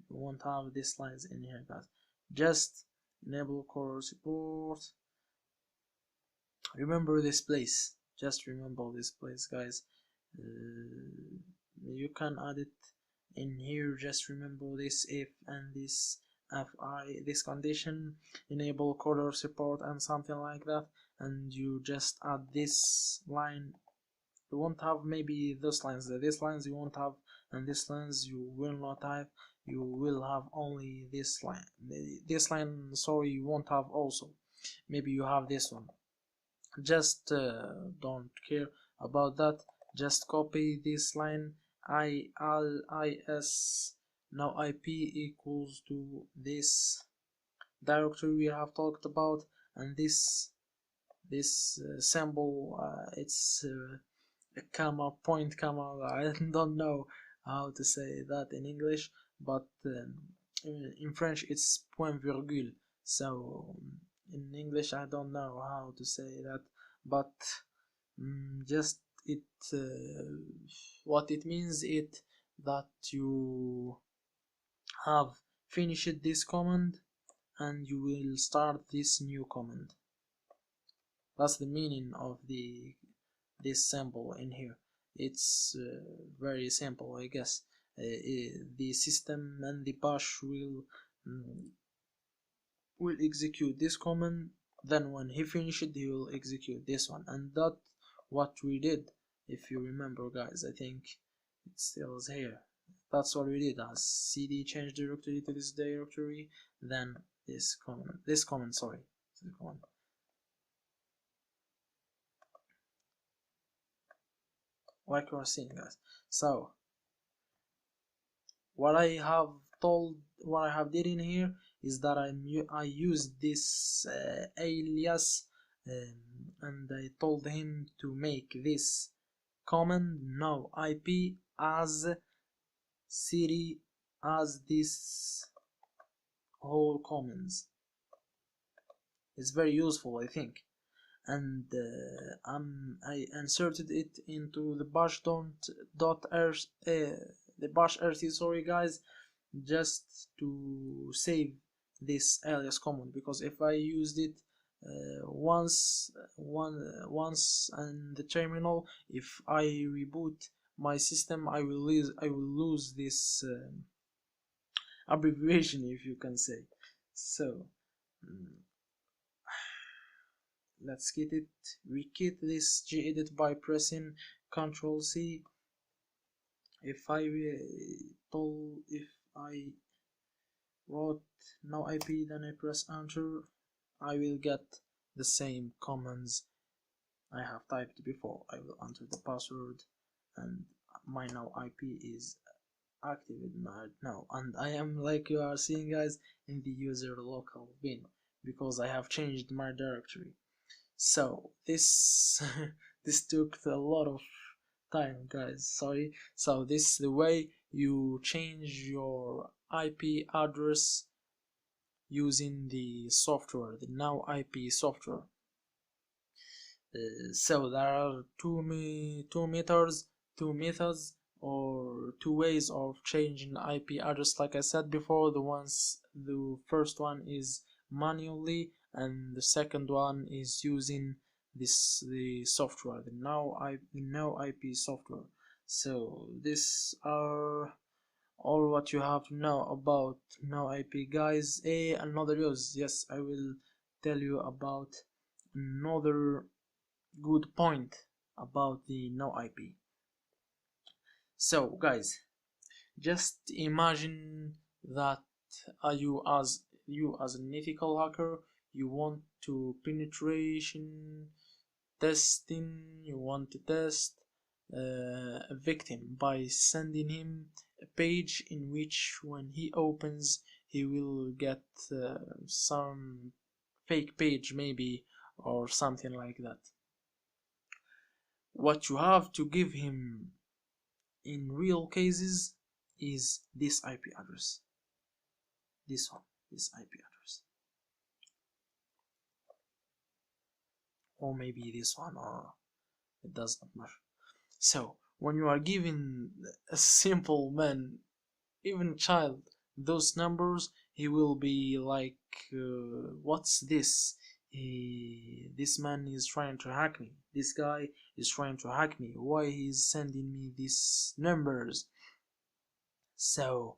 Speaker 1: won't have these lines in here, guys. Just enable core support. Remember this place. Just remember this place, guys. You can add it in here. Just remember this if and this this condition, enable core support and something like that, and you just add this line. You won't have maybe those lines. These lines you won't have, and these lines you will not have. You will have only this line. This line, sorry, you won't have also. Maybe you have this one. Just don't care about that. Just copy this line. is now IP equals to this directory we have talked about, and this this symbol, it's a comma, point comma. I don't know how to say that in English, but in French it's point virgule. So in English I don't know how to say that, but just it what it means it that you have finished this command and you will start this new command. That's the meaning of this symbol in here. It's very simple, I guess. The system and the bash will execute this command, then when he finishes he will execute this one, and that's what we did. If you remember, guys, I think it still is here. That's what we did, as cd change directory to this directory, then this command, sorry, this command. Like you are seeing, guys. So what I have did in here is that I used this alias, and I told him to make this command now IP as city as this whole commands. It's very useful, I think, and I inserted it into the bash.rc, sorry guys, just to save this alias command, because if I used it once in the terminal, if I reboot my system, I will lose this abbreviation, if you can say so. Let's get it. We get this gedit by pressing Ctrl C. If I wrote no IP, then I press enter, I will get the same commands I have typed before. I will enter the password, and my now IP is activated now, and I am, like you are seeing, guys, in the user local bin, because I have changed my directory. So this this took a lot of time, guys, sorry. So this is the way you change your IP address using the software, the now IP software. So there are two methods or two ways of changing IP address. Like I said before, the first one is manually, and the second one is using the software, the now IP software. So these are all what you have to know about now IP, guys. Another use, yes, I will tell you about another good point about the no IP. So guys, just imagine that you as an ethical hacker, you want to penetration testing, you want to test a victim by sending him a page in which when he opens he will get some fake page maybe, or something like that. What you have to give him in real cases is this IP address, this IP address, or maybe this one, or it does not matter. So when you are giving a simple man, even child, those numbers, he will be like, what's this? This man is trying to hack me. This guy is trying to hack me. Why he's sending me these numbers? So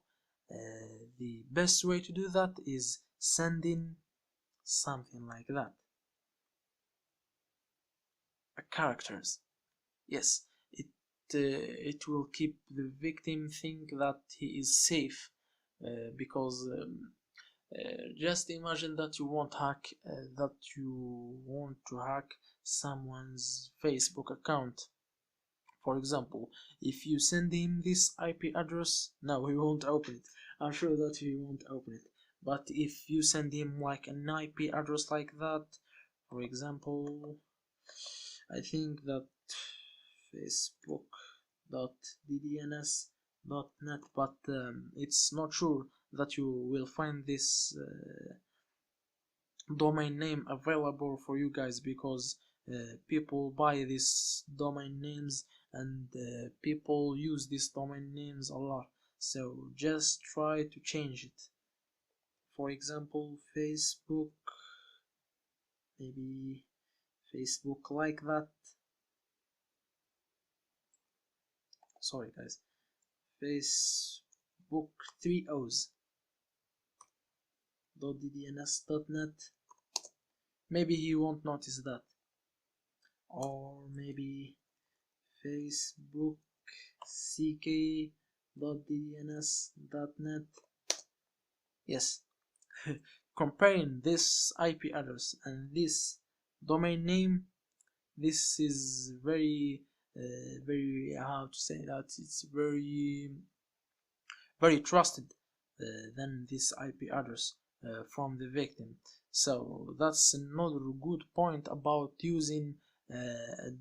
Speaker 1: the best way to do that is sending something like that. Characters. Yes, it will keep the victim think that he is safe, because just imagine that you want to hack someone's Facebook account. For example, if you send him this IP address, no, he won't open it. I'm sure that he won't open it. But if you send him like an IP address like that, For example, I think that facebook.ddns.net, but it's not sure that you will find this domain name available for you guys, because people buy these domain names and people use these domain names a lot, so just try to change it. For example, Facebook, maybe Facebook like that. Sorry guys, Facebook 3 O's .ddns.net. Maybe he won't notice that. Or maybe Facebook ck.ddns.net. Yes. Comparing this IP address and this domain name, this is very how to say that, it's very trusted than this IP address from the victim. So that's another good point about using a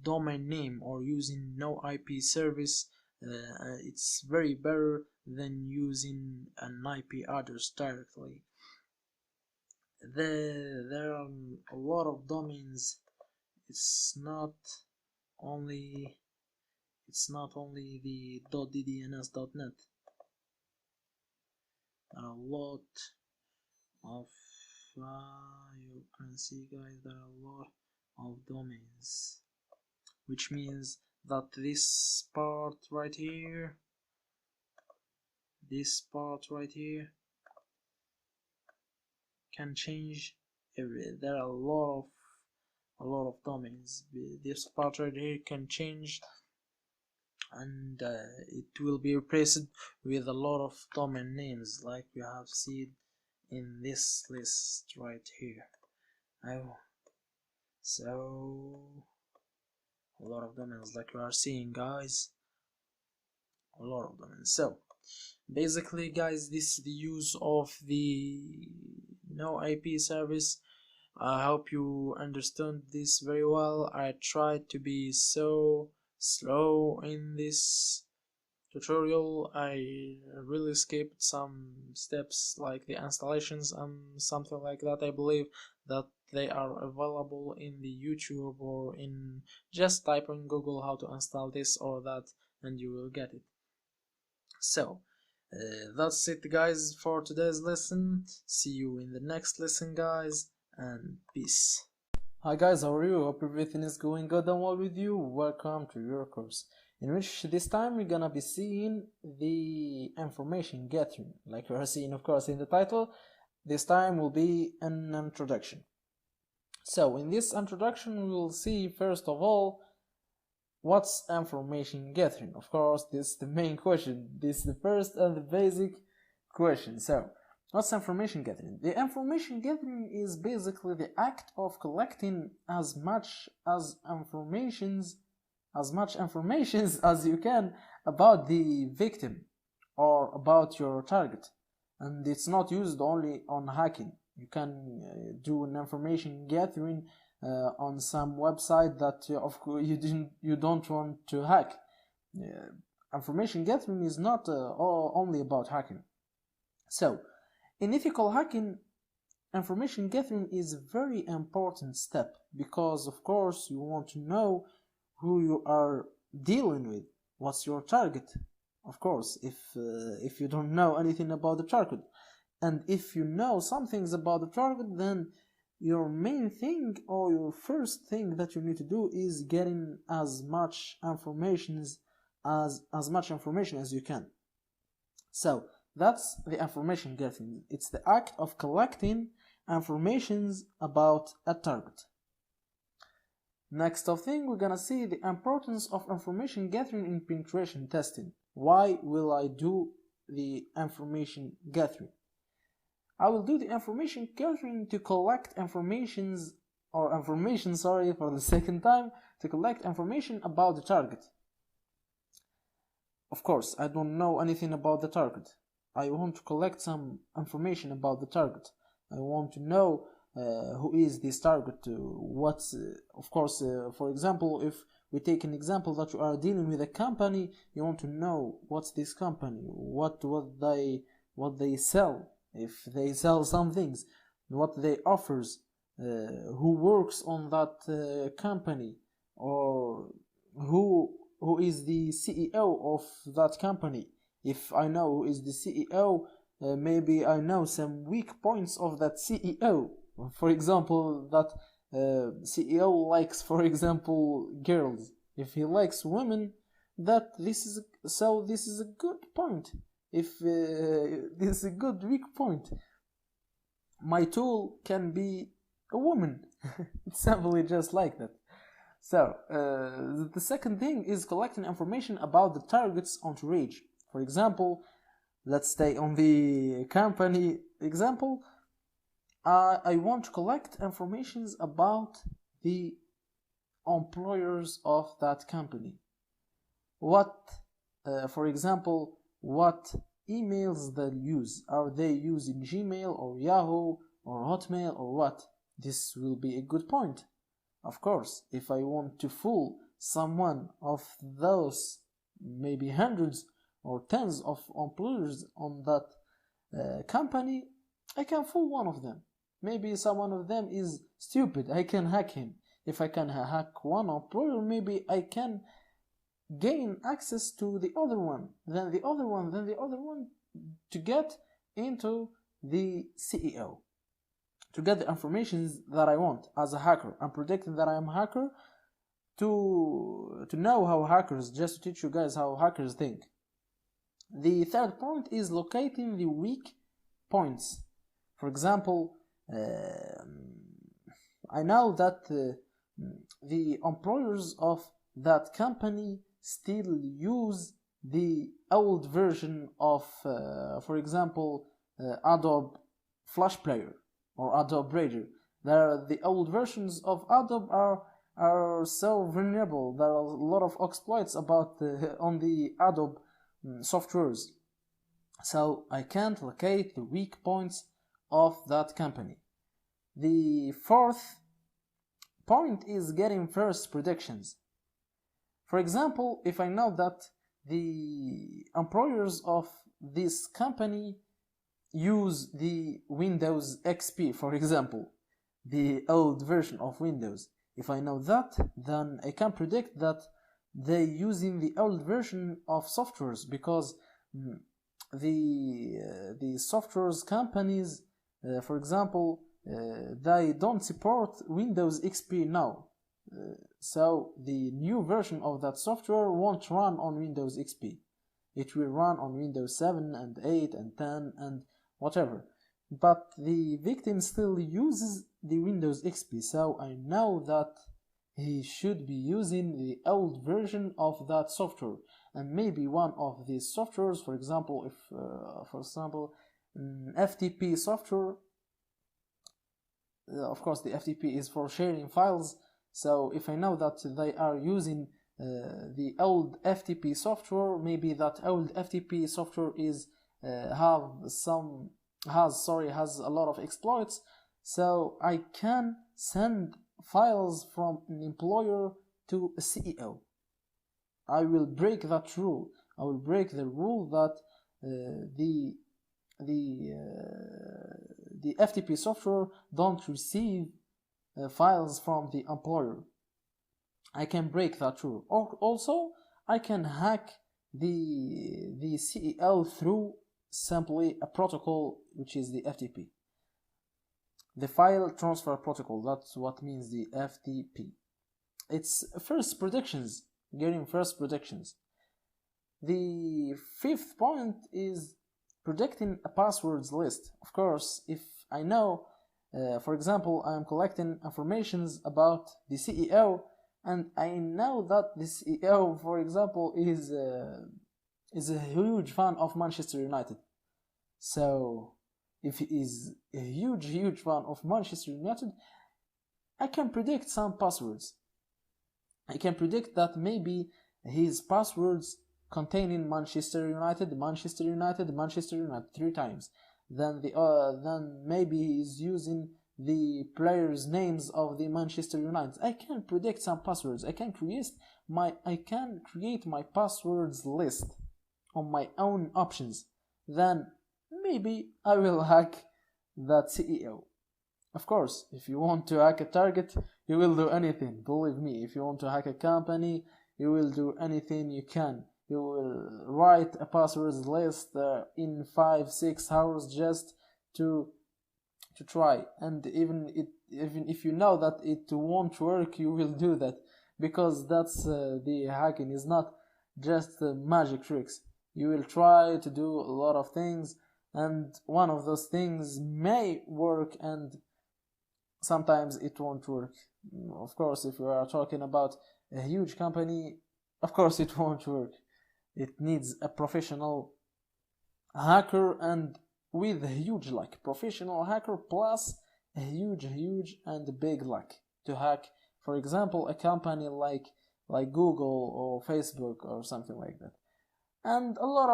Speaker 1: domain name or using no IP service. It's very better than using an IP address directly. There are a lot of domains. It's not only the .ddns.net. There are a lot of you can see guys, there are a lot of domains, which means that this part right here can change. There are a lot of domains. This part right here can change, and it will be replaced with a lot of domain names, like we have seen in this list right here. So a lot of domains, like you are seeing guys, a lot of domains. So basically guys, this is the use of the no IP service. I hope you understand this very well. I tried to be so slow in this tutorial. I really skipped some steps like the installations and something like that. I believe that they are available in the YouTube, or in just type in Google how to install this or that and you will get it. So that's it guys for today's lesson. See you in the next lesson guys, and peace. Hi guys, how are you? Hope everything is going good and well with you. Welcome to your course, in which this time we're gonna be seeing the information gathering, like we are seeing of course in the title. This time will be an introduction. So in this introduction we will see first of all what's information gathering. Of course, this is the main question. This is the first and the basic question. So what's information gathering? The information gathering is basically the act of collecting as much information as you can about the victim or about your target. And it's not used only on hacking. You can do an information gathering on some website that of course you don't want to hack. Information gathering is not only about hacking. So in ethical hacking, information gathering is a very important step, because of course you want to know who you are dealing with, what's your target. Of course, if you don't know anything about the target, and if you know some things about the target, then your main thing or your first thing that you need to do is getting as much information as you can. So that's the information gathering. It's the act of collecting information about a target. Next of thing, we're gonna see the importance of information gathering in penetration testing. Why will I do the information gathering? I will do the information gathering to collect information for the second time, to collect information about the target. Of course, I don't know anything about the target. I want to collect some information about the target. I want to know who is this target, what's of course, for example, if we take an example that you are dealing with a company, you want to know what's this company, what they sell, if they sell some things, what they offers, who works on that company, or who is the CEO of that company. If I know who is the CEO, maybe I know some weak points of that CEO. For example, that CEO likes, for example, girls. If he likes women, this is a good point. If this is a good weak point, my tool can be a woman. It's simply just like that. So the second thing is collecting information about the target's entourage. For example, let's stay on the company example. I want to collect information about the employers of that company. For example, what emails they use. Are they using Gmail or Yahoo or Hotmail or what? This will be a good point. Of course, if I want to fool someone of those, maybe hundreds or tens of employers on that company, I can fool one of them. Maybe someone of them is stupid, I can hack him. If I can hack one employer, maybe I can gain access to the other one, then the other one, then the other one, to get into the CEO, to get the information that I want as a hacker. I'm predicting that I am a hacker to know how hackers, just to teach you guys how hackers think. The third point is locating the weak points. For example, I know that the employers of that company still use the old version of, for example, Adobe Flash Player or Adobe Reader. The old versions of Adobe are so vulnerable. There are a lot of exploits about on the Adobe softwares. So I can't locate the weak points of that company. The fourth point is getting first predictions. For example, if I know that the employers of this company use the Windows XP, for example, the old version of Windows, if I know that, then I can predict that they're using the old version of softwares, because the softwares companies, for example, they don't support Windows XP now. So the new version of that software won't run on Windows XP. It will run on Windows 7 and 8 and 10 and whatever. But the victim still uses the Windows XP, so I know that he should be using the old version of that software. And maybe one of these softwares, for example, if FTP software, of course the FTP is for sharing files, so if I know that they are using the old FTP software, maybe that old FTP software has a lot of exploits, so I can send files from an employer to a CEO. I will break that rule. I will break the rule that the FTP software don't receive files from the employer. I can break that rule. Also, I can hack the CEO through simply a protocol, which is the FTP. The file transfer protocol, that's what means the FTP. It's first predictions, getting first predictions. The fifth point is predicting a passwords list. Of course, if I know, for example, I am collecting informations about the CEO, and I know that the CEO, for example, is a huge fan of Manchester United. So if he is a huge fan of Manchester United, I can predict some passwords. I can predict that maybe his passwords containing Manchester United 3 times. Then maybe he's using the players' names of the Manchester United. I can predict some passwords. I can create my passwords list on my own options. Then maybe I will hack that CEO. Of course, if you want to hack a target, you will do anything. Believe me, if you want to hack a company, you will do anything you can. You will write a passwords list in 5-6 hours just to try. And even if you know that it won't work, you will do that, because that's the hacking is not just magic tricks. You will try to do a lot of things, and one of those things may work and sometimes it won't work. Of course, if you are talking about a huge company, of course it won't work. It needs a professional hacker, and with a huge luck. Professional hacker plus a huge and big luck to hack, for example, a company like Google or Facebook or something like that. And a lot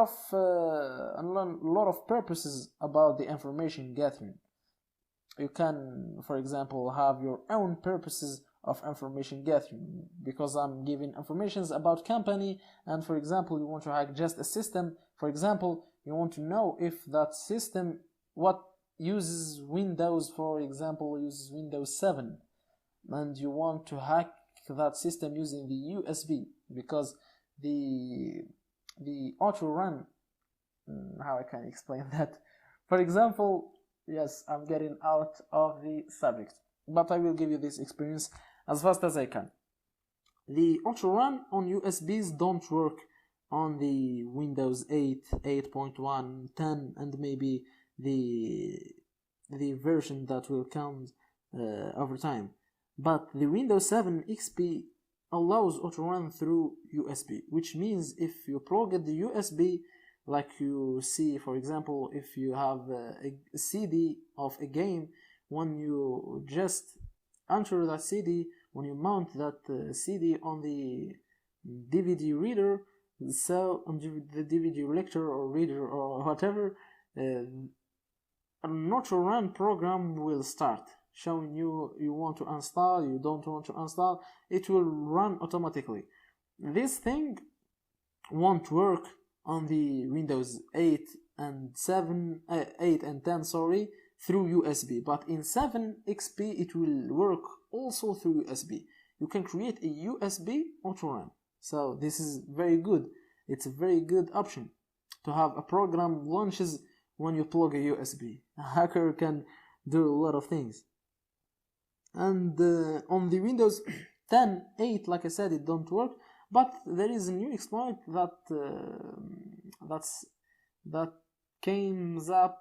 Speaker 1: of purposes about the information gathering. You can, for example, have your own purposes of information gathering, because I'm giving informations about company, and for example you want to hack just a system. For example, you want to know if that system what uses Windows, for example uses Windows 7, and you want to hack that system using the USB, because the auto run, how I can explain that? For example, yes, I'm getting out of the subject, but I will give you this experience as fast as I can. The auto run on USBs don't work on the Windows 8, 8.1, 10, and maybe the version that will come over time. But the Windows 7 XP allows auto run through USB, which means if you plug the USB, like you see, for example, if you have a CD of a game, when you just enter that CD, when you mount that CD on the DVD reader, so on the DVD lector or reader or whatever, an auto run program will start, showing you want to install, you don't want to install. It will run automatically. This thing won't work on the Windows 8 and 10, sorry, through USB, but in 7 XP it will work also through USB. You can create a USB auto run. So this is very good. It's a very good option to have a program launches when you plug a USB. A hacker can do a lot of things. And on the Windows 10, 8, like I said, it don't work. But there is a new exploit that came up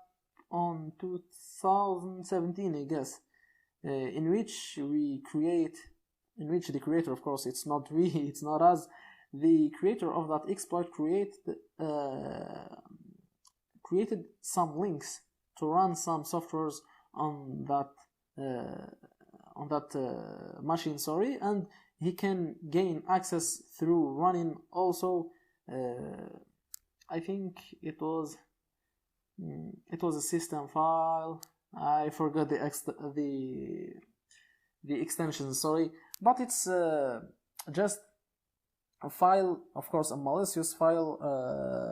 Speaker 1: on 2017, I guess, in which the creator, of course, it's not we, it's not us, the creator of that exploit created some links to run some softwares on that machine, sorry, and he can gain access through running also. I think it was a system file. I forgot the extension, sorry, but it's just a file, of course, a malicious file,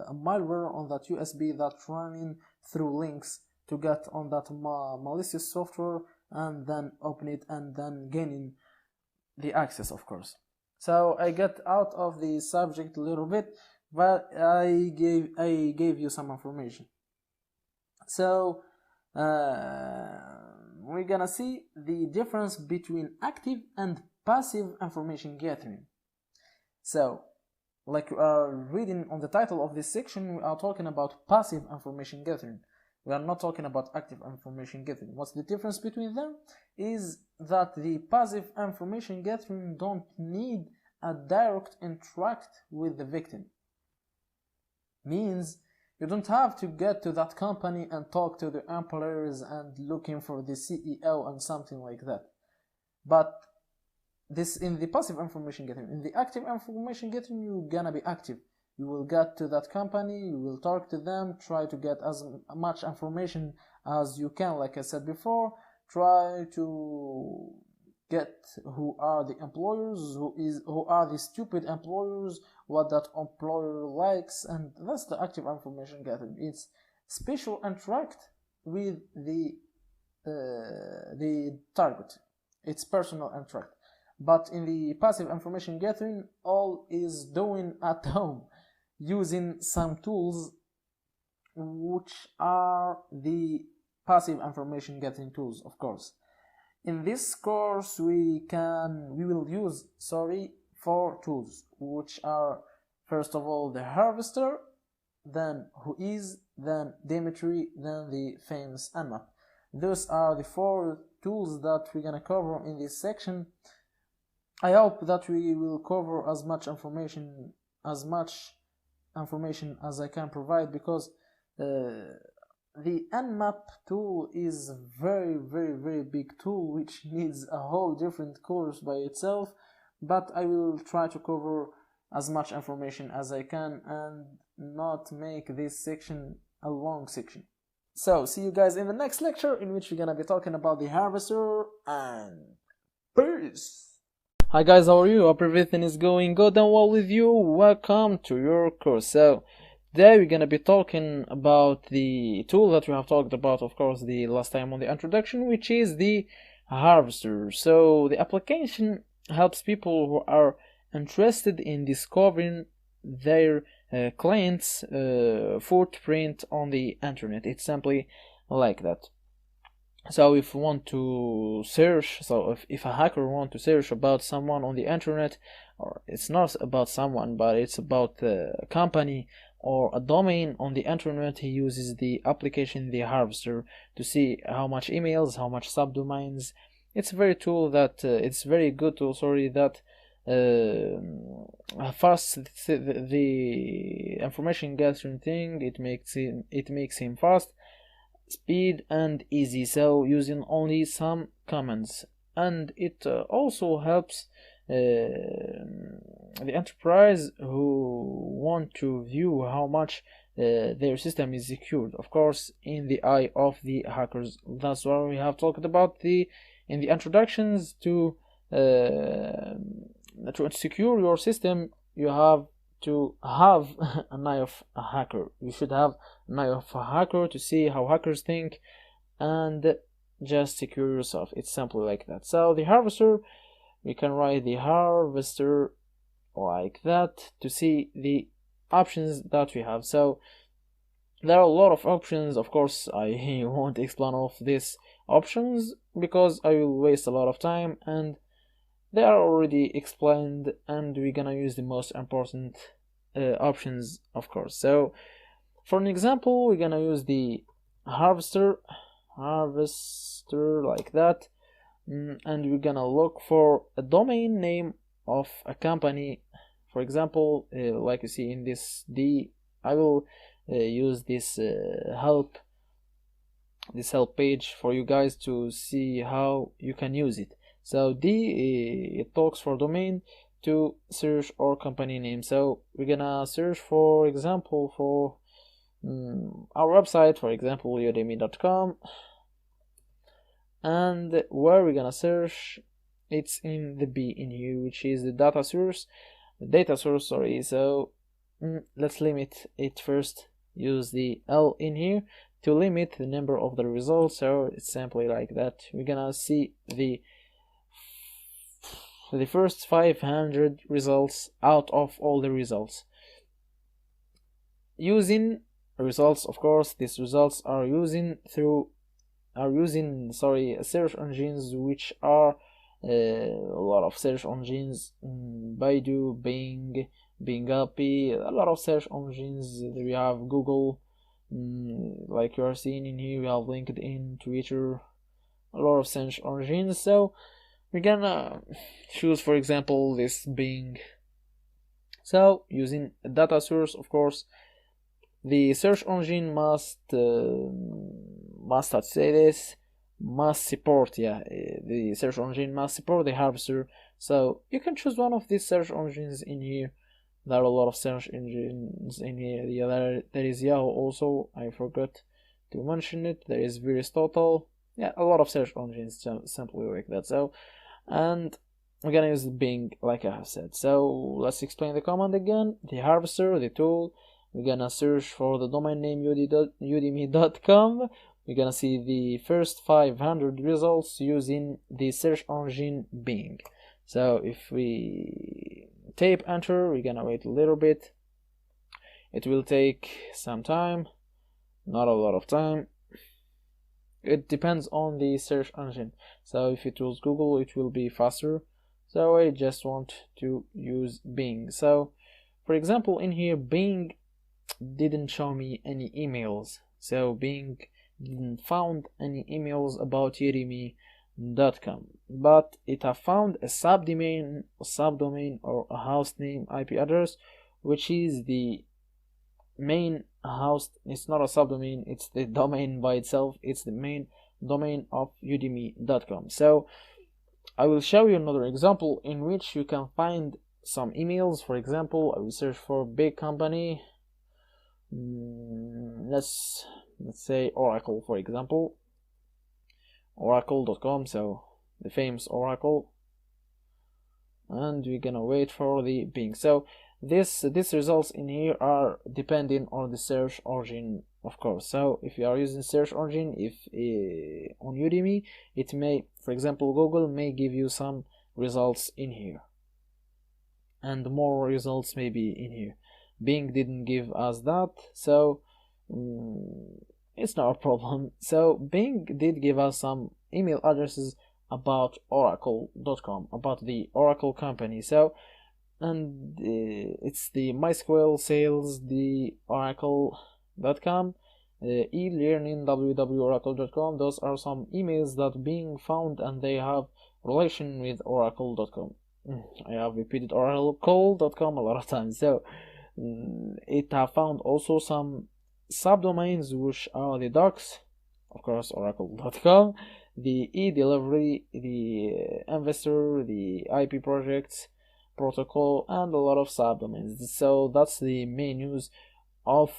Speaker 1: a malware on that USB that's running through links to get on that malicious software and then open it and then gaining the access, of course. So I get out of the subject a little bit, but I gave you some information. So we're gonna see the difference between active and passive information gathering. So, like we are reading on the title of this section, we are talking about passive information gathering. We are not talking about active information gathering. What's the difference between them? Is that the passive information gathering don't need a direct interact with the victim. Means you don't have to get to that company and talk to the employers and looking for the CEO and something like that. But this in the passive information gathering. In the active information gathering, you're gonna be active. You will get to that company, you will talk to them, try to get as much information as you can, like I said before, try to get who are the employers, who are the stupid employers, what that employer likes, and that's the active information gathering. It's special interact with the target. It's personal interact. But in the passive information gathering, all is doing at home using some tools which are the passive information gathering tools, of course. In this course we will use 4 tools, which are first of all the harvester, then whois, then Dimitri, then the famous nmap. Those are the 4 tools that we're gonna cover in this section. I hope that we will cover as much information as I can provide, because the nmap tool is very big tool which needs a whole different course by itself, but I will try to cover as much information as I can and not make this section a long section. So see you guys in the next lecture, in which we're gonna be talking about the harvester, and peace. Hi guys, how are you? Hope everything is going good and well with you. Welcome to your course. So today we're gonna be talking about the tool that we have talked about, of course, the last time on the introduction, which is the harvester. So the application helps people who are interested in discovering their client's footprint on the internet. It's simply like that. So if you want to search, if a hacker wants to search about someone on the internet, or it's not about someone, but it's about a company or a domain on the internet, he uses the application, the harvester, to see how much emails, how much subdomains. It's a very tool that it's very good tool, that fast the information gathering thing. It makes him fast, speed and easy, so using only some commands. And it also helps the enterprise who want to view how much their system is secured, of course, in the eye of the hackers. That's why we have talked about in the introductions to secure your system. You have to have an eye of a hacker. You should have an eye of a hacker to see how hackers think and just secure yourself. It's simply like that. So the harvester, we can write the harvester like that to see the options that we have. So there are a lot of options. Of course, I won't explain all of these options because I will waste a lot of time, and they are already explained, and we're gonna use the most important options, of course. So for an example, we're gonna use the harvester like that, and we're gonna look for a domain name of a company. For example, like you see in this D, I will use this help page for you guys to see how you can use it. So D, it talks for domain to search our company name. So we're gonna search, for example, for our website, for example, udemy.com, and where we're gonna search, it's in the B in here, which is the data source. So let's limit it first. Use the L in here to limit the number of the results. So it's simply like that. We're gonna see the first 500 results out of all the results. Using results, of course, these results are using search engines, which are a lot of search engines, Baidu, Bing, Bing-Api, a lot of search engines. We have Google, like you are seeing in here. We have LinkedIn, Twitter, a lot of search engines. So we're gonna choose, for example, this Bing. So using a data source, of course, the search engine must support, the search engine must support the harvester. So you can choose one of these search engines in here. There are a lot of search engines in here. There is Yahoo also, I forgot to mention it. There is Total. yeah, a lot of search engines simply like that. So, and we're gonna use Bing like I have said. So let's explain the command again. The harvester, the tool, we're gonna search for the domain name udemy.com. We're gonna see the first 500 results using the search engine Bing. So if we tape enter, we're gonna wait a little bit. It will take some time, not a lot of time. It depends on the search engine. So if you use Google, it will be faster. So I just want to use Bing. So for example, in here, Bing didn't show me any emails. So Bing didn't found any emails about udemy.com, but it have found a subdomain or a host name IP address, which is the main host. It's not a subdomain, it's the domain by itself. It's the main domain of udemy.com. So I will show you another example in which you can find some emails. For example, I will search for big company. Let's say Oracle, for example, oracle.com, so the famous Oracle, and we're gonna wait for the Bing. So these results in here are depending on the search engine, of course. So if you are using search engine, if on Udemy, it may, for example, Google may give you some results in here, and more results may be in here. Bing didn't give us that, so it's not a problem. So Bing did give us some email addresses about oracle.com, about the Oracle company. So, and it's the MySQL sales, the oracle.com, e-learning, www.oracle.com. Those are some emails that Bing found, and they have relation with oracle.com. I have repeated oracle.com a lot of times. So it have found also some subdomains, which are the docs, of course, oracle.com, the e-delivery, the investor, the IP projects, protocol, and a lot of subdomains. So that's the main use of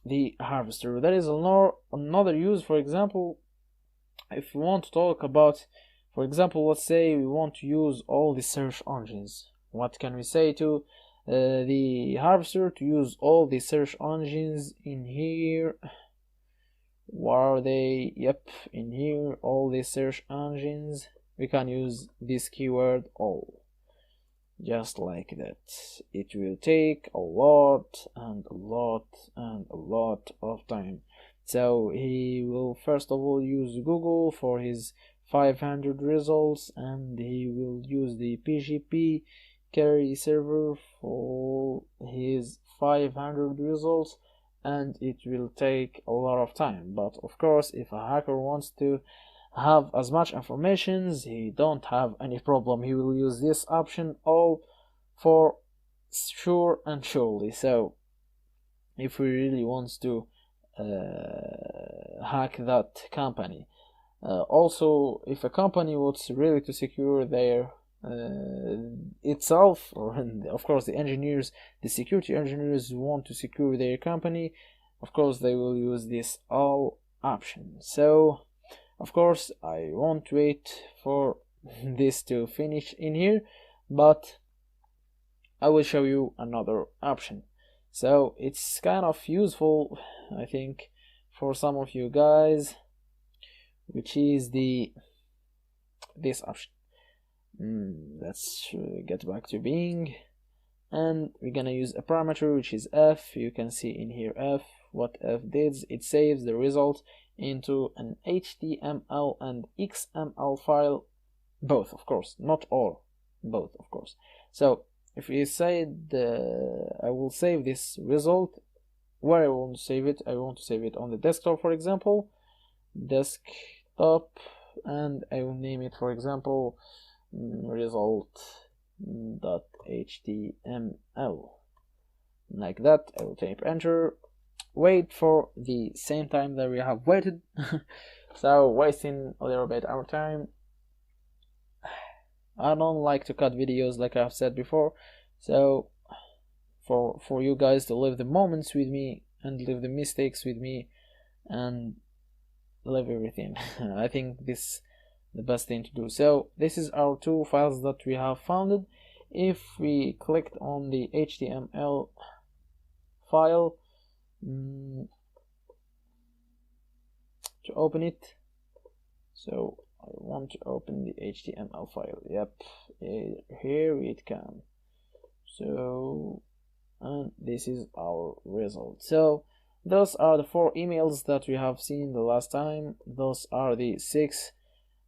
Speaker 1: the harvester. There is another use. For example, if we want to talk about, for example, let's say we want to use all the search engines. What can we say to the harvester to use all the search engines in here? Where are they? Yep, in here, all the search engines. We can use this keyword all, just like that. It will take a lot and a lot and a lot of time. So he will first of all use Google for his 500 results, and he will use the PGP query server for his 500 results, and it will take a lot of time. But of course, if a hacker wants to have as much information, he don't have any problem. He will use this option all for sure and surely. So if he really wants to hack that company, also if a company wants really to secure their itself, or of course the engineers, the security engineers want to secure their company, of course they will use this all option. So of course I won't wait for this to finish in here, but I will show you another option. So it's kind of useful, I think, for some of you guys, which is this option. Let's get back to Bing, and we're gonna use a parameter which is f. You can see in here f. What f did, it saves the result into an HTML and XML file, both, of course, not all, both, of course. So if you say I will save this result, where I want to save it, I want to save it on the desktop, for example, desktop, and I will name it, for example, result.html, like that. I will type enter, wait for the same time that we have waited. So wasting a little bit our time. I don't like to cut videos, like I've said before, so for you guys to live the moments with me and live the mistakes with me, and leave everything. I think this the best thing to do. So this is our two files that we have founded. If we clicked on the HTML file to open it, so I want to open the HTML file. Yep, here it comes. So, and this is our result. So those are the 4 emails that we have seen the last time. Those are the 6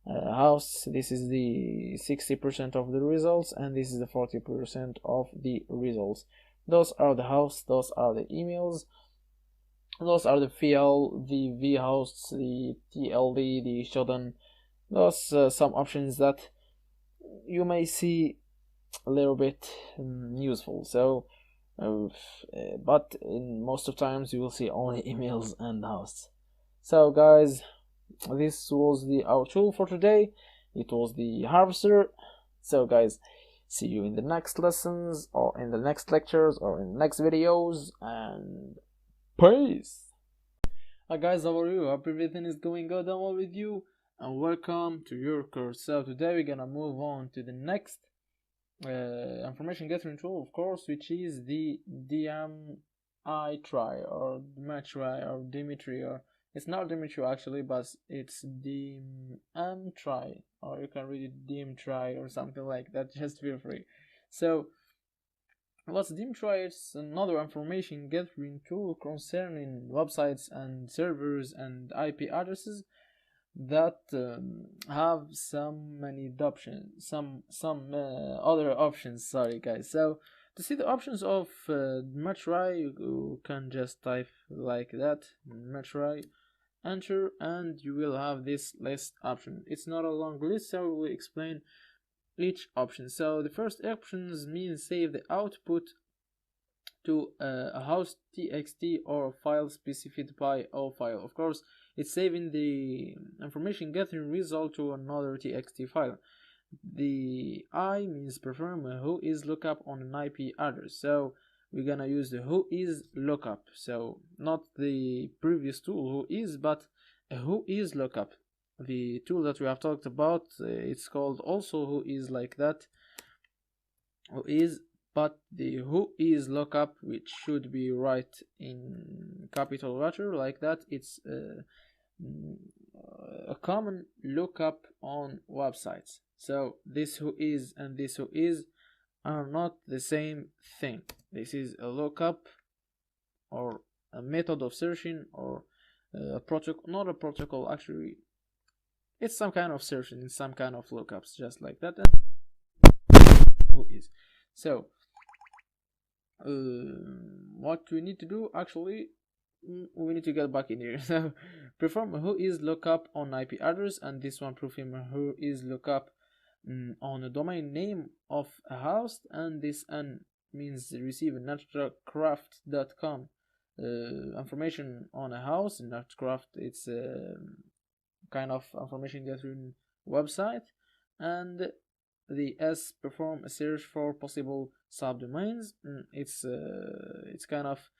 Speaker 1: house. This is the 60% of the results, and this is the 40% of the results. Those are the house, those are the emails, those are the file, the vhosts, the tld, the shutdown. Those some options that you may see a little bit useful. So but in most of times you will see only emails and hosts. So guys, this was our tool for today. It was the harvester. So guys, see you in the next lessons, or in the next lectures, or in the next videos, and peace. Hi guys, how are you? Hope everything is going good and well with you, and welcome to your course. So today we're gonna move on to the next information gathering tool, of course, which is the DMI try, or Dimitri, or Dimitri, or it's not Dimitri actually, but it's DM try, or you can read it DM try or something like that. Just feel free. So what's DMTry? It's another information gathering tool concerning websites and servers and IP addresses that have other options. Sorry guys. So to see the options of Metry, you can just type like that, Metry, enter, and you will have this list option. It's not a long list, so we will explain each option. So the first options means save the output to a host txt or a file specified by all file. Of course, it's saving the information gathering result to another txt file. The I means perform a whois lookup on an IP address. So we're gonna use the whois lookup. So not the previous tool whois, but a whois lookup. The tool that we have talked about, it's called also whois like that. Whois, but the whois lookup, which should be right in capital letter like that, it's a common lookup on websites. So this whois and this whois are not the same thing. This is a lookup, or a method of searching, or a protocol, not a protocol actually. It's some kind of searching in some kind of lookups, just like that. And whois. So what we need to do actually, we need to get back in here. So perform a whois lookup on IP address, and this one perform a whois lookup on the domain name of a host, and this n means receive netcraft.com information on a house. Netcraft, it's a kind of information gathering website, and the S perform a search for possible subdomains. It's kind of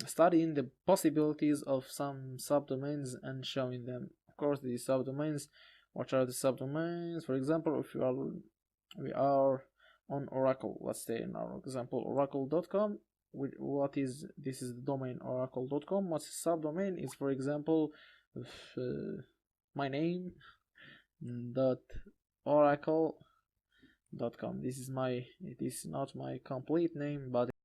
Speaker 1: studying the possibilities of some subdomains and showing them. Of course, the subdomains. What are the subdomains? For example, if we are on Oracle, let's say in our example oracle.com. This is the domain oracle.com. What's a subdomain is, for example, my name dot oracle.com. It is not my complete name, but